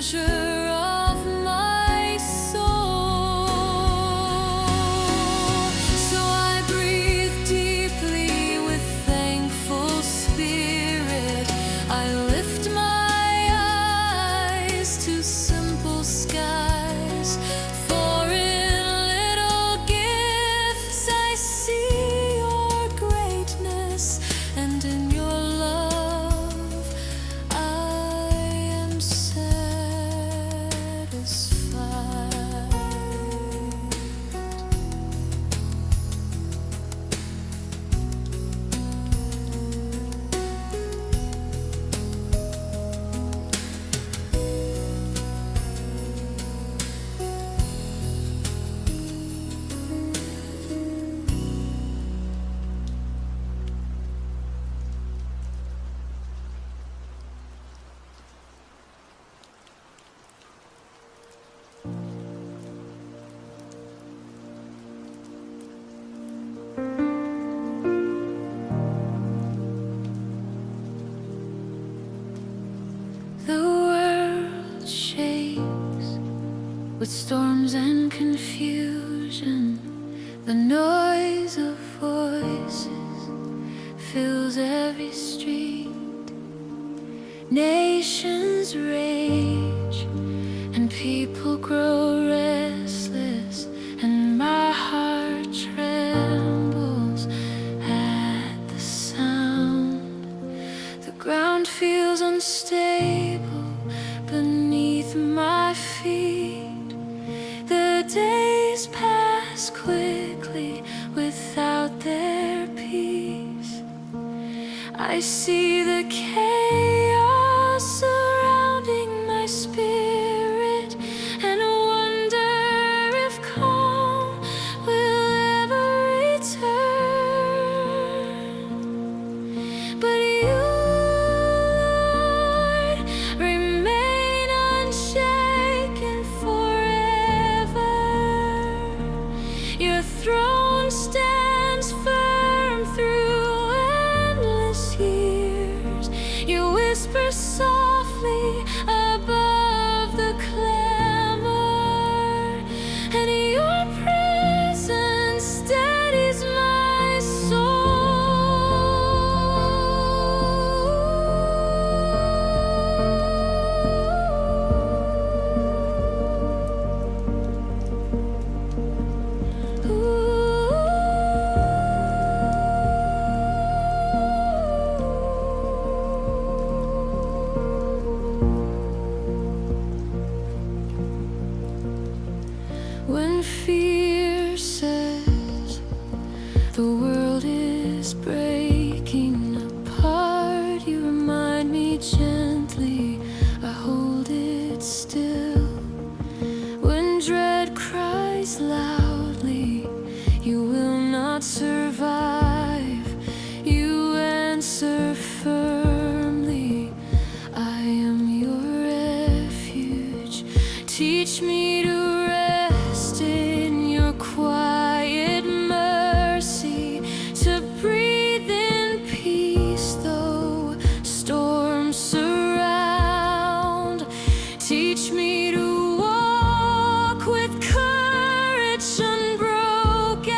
measure of my soul. So I breathe deeply with thankful spirit. I lift my eyes to simple skies, for in little gifts I see your greatness, and in your love I am satisfied. The world shakes with storms and confusion. The noise of voices fills every street. Nations rage and people grow restless, and my heart trembles at the sound. The ground feels unstable beneath my feet. The days pass quickly without their peace. I see the chaos surrounding my spirit, and wonder if calm will ever return. But you, Lord, remain unshaken forever. Your throne stands firm through endless years. You whisper softly above the clamor, and your presence steadies my When fear says the world is breaking apart, you remind me gently, I hold it still. When dread cries loudly, you will not survive. You answer firmly, I am your refuge. Teach me to rest in your quiet mercy, to breathe in peace though storms surround. Teach me to walk with courage unbroken,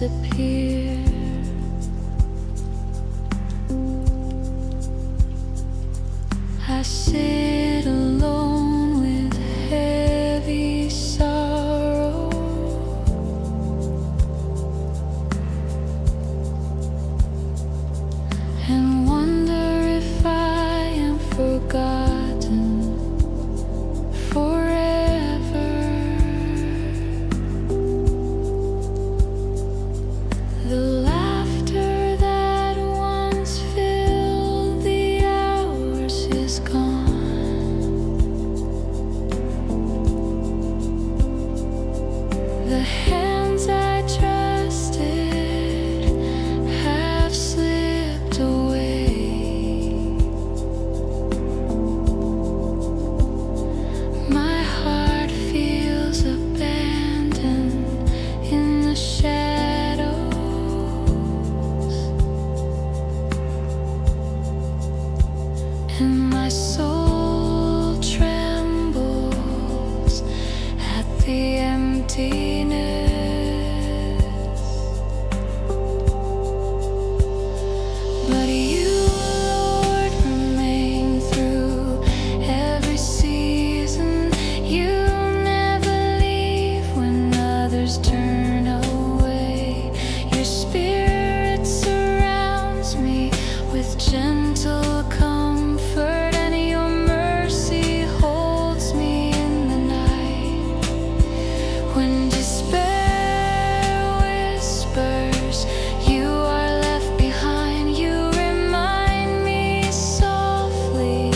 disappear. I sit alone with heavy sorrow, and wonder if I am forgotten forever. The laughter that once filled the hours is gone. The hands I trusted have slipped away. My heart feels abandoned in the shadows, and my soul trembles at the emptiness. But you, Lord, remain through every season. You never leave when others turn away. Your spirit surrounds me with gentle comfort, and your mercy holds me in the night. When despair whispers you are left behind, you remind me softly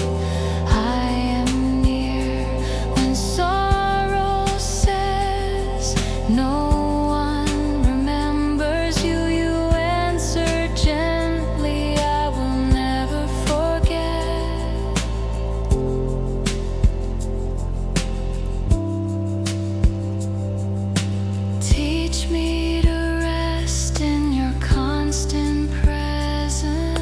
I am near. When sorrow says no one remembers you, you answer gently, I will never forget. Teach me to rest in your constant presence,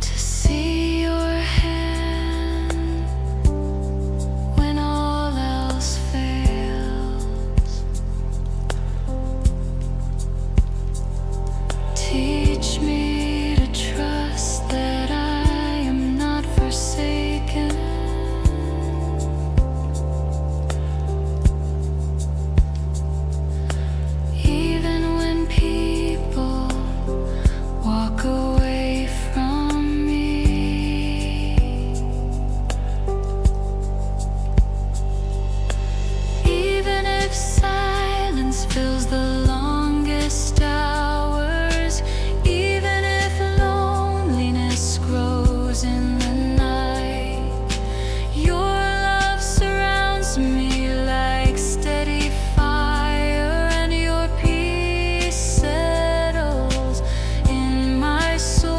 to see your hand when all else fails. Teach me to trust that I am not forsaken. Even when people walk away from me, even if silence fills the longest hours, even if loneliness grows in the night, your love surrounds me like steady fire, and your peace settles in my soul.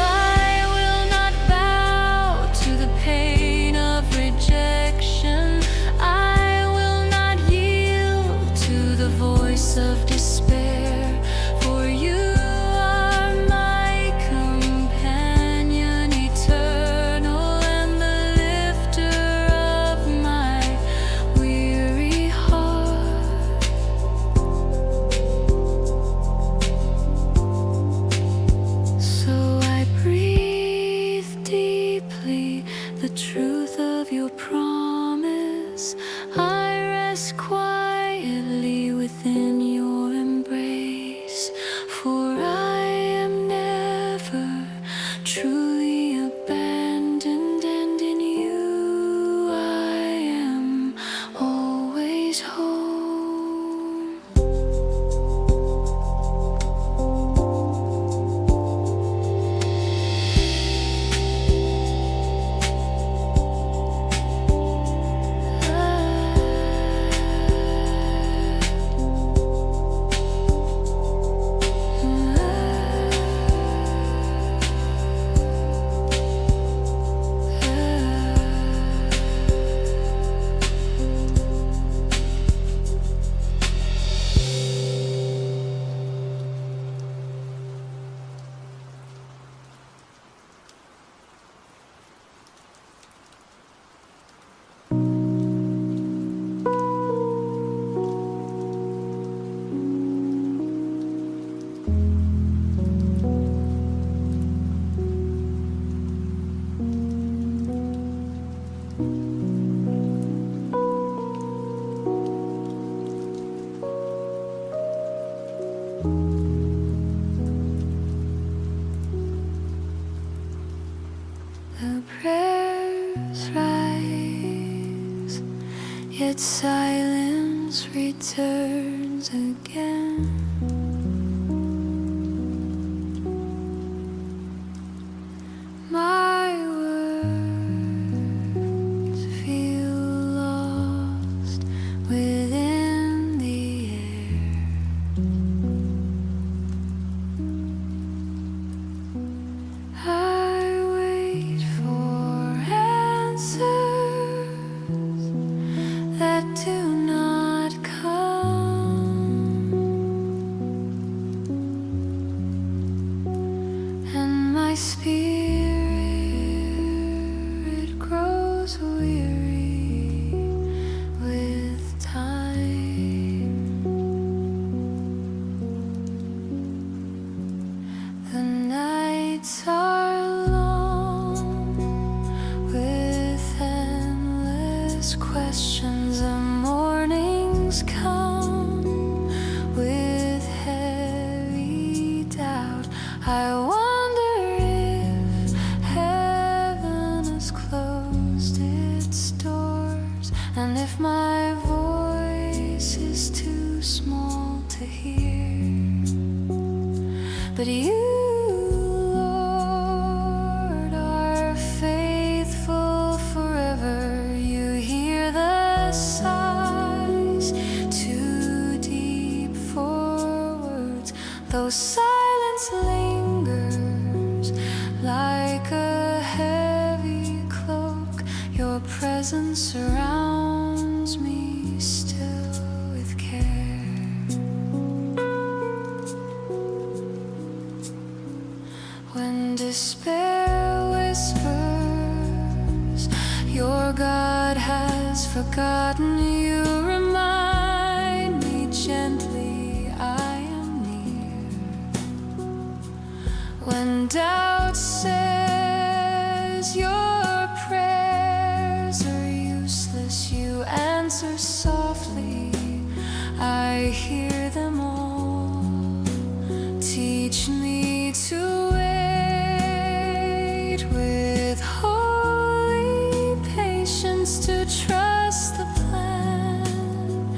I will not bow to the pain of rejection. I will not yield to the voice of despair, for you are my companion eternal, and the lifter of my weary heart. So I breathe deeply the truth of your promise. I rest quietly within your embrace, for I am never truly abandoned, and in you I am always home. Ah. yet silence returns again. My words feel lost within the air. I wait for answers that do not come, and my spirit grows weary with time. The nights are long with endless questions. The mornings come with heavy doubt. I wonder if heaven has closed its doors, and if my voice is too small to hear. But you, Lord, are faithful forever. You hear the sighs too deep for words, though silence lingers like a heavy cloak. Your presence surrounds me still with care. When despair whispers your God has forgotten, you remind me gently I am near. When doubt says your prayers are useless, you answer softly, I hear them all. Teach me to wait with holy patience, to trust the plan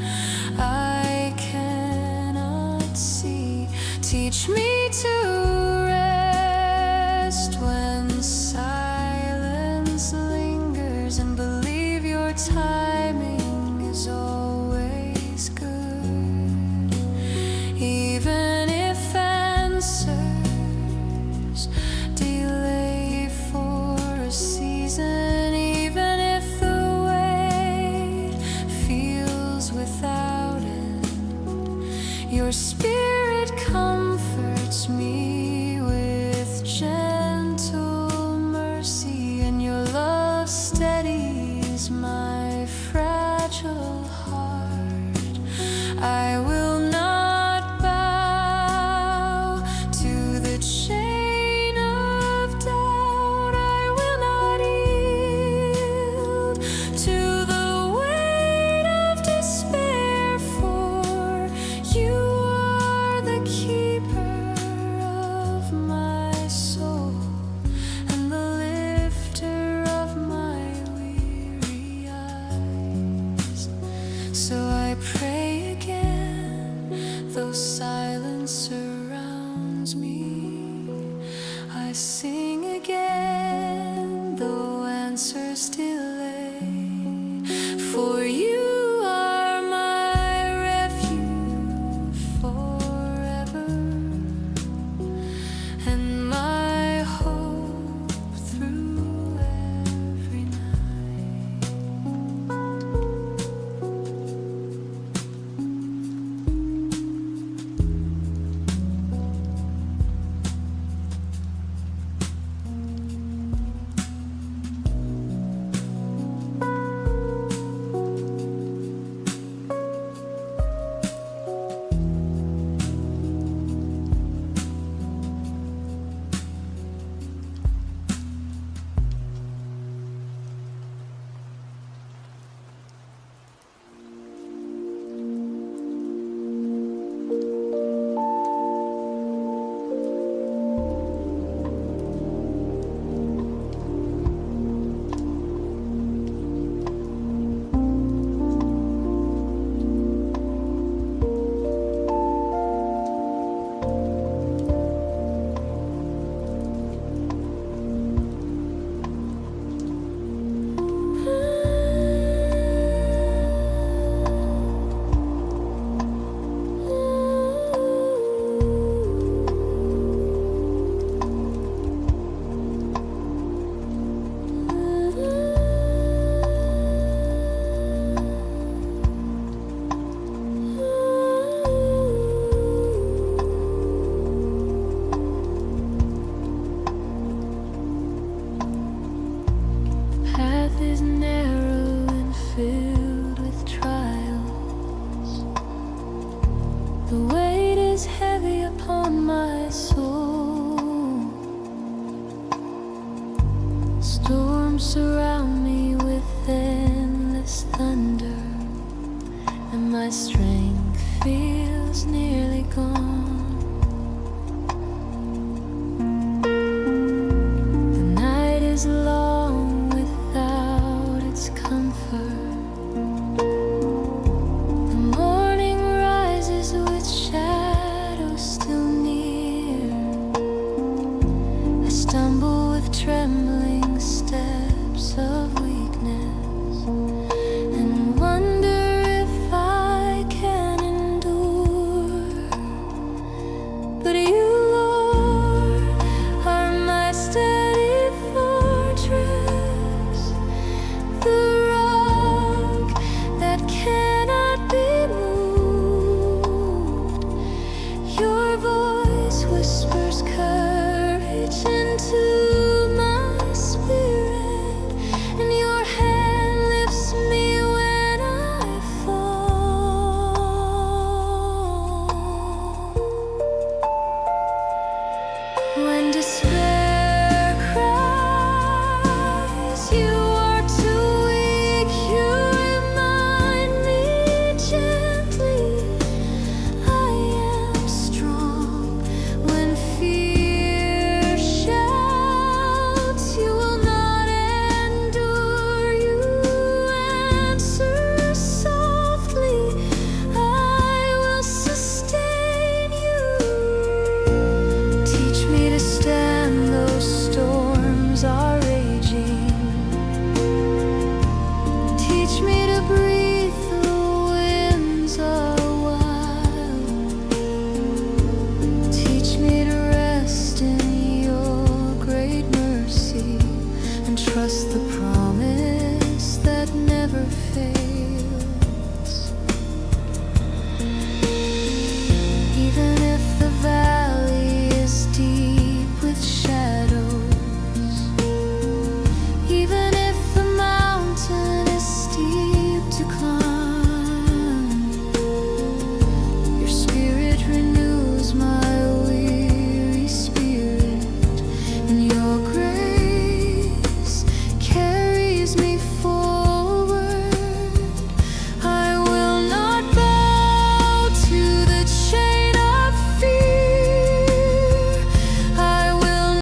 I cannot see. Teach me to rest when silence lingers, and believe your timing is always good. Even if answers delay for a season, even if the wait feels without end, your spirit comforts me with gentle mercy, and your love steadies my fragile heart. I will not bow to the chain of doubt. I will not yield to the weight of despair, for you are the keeper of my soul and the lifter of my weary eyes. So I pray again, though silence surrounds me. I sing again, though answers delay. For you are my refuge forever, and my hope through every night. is narrow and filled with trials. The weight is heavy upon my soul. Storms surround me with endless thunder, and my strength feels nearly gone. The night is long without its comfort. The morning rises with shadows still near. I stumble with trembling steps of weakness and wonder if I can endure. But you, Lord, are my steady fortress, the rock that cannot be moved. Your voice whispers courage into my spirit, and your hand lifts me when I fall. When despair cries, you are too weak, you remind me gently I am strong. When fear shouts, you will not endure, you answer softly, I will sustain you. Teach me to stand though storms are raging. Teach me to breathe though winds are wild. Teach me to rest in your great mercy and trust the promise that never fails.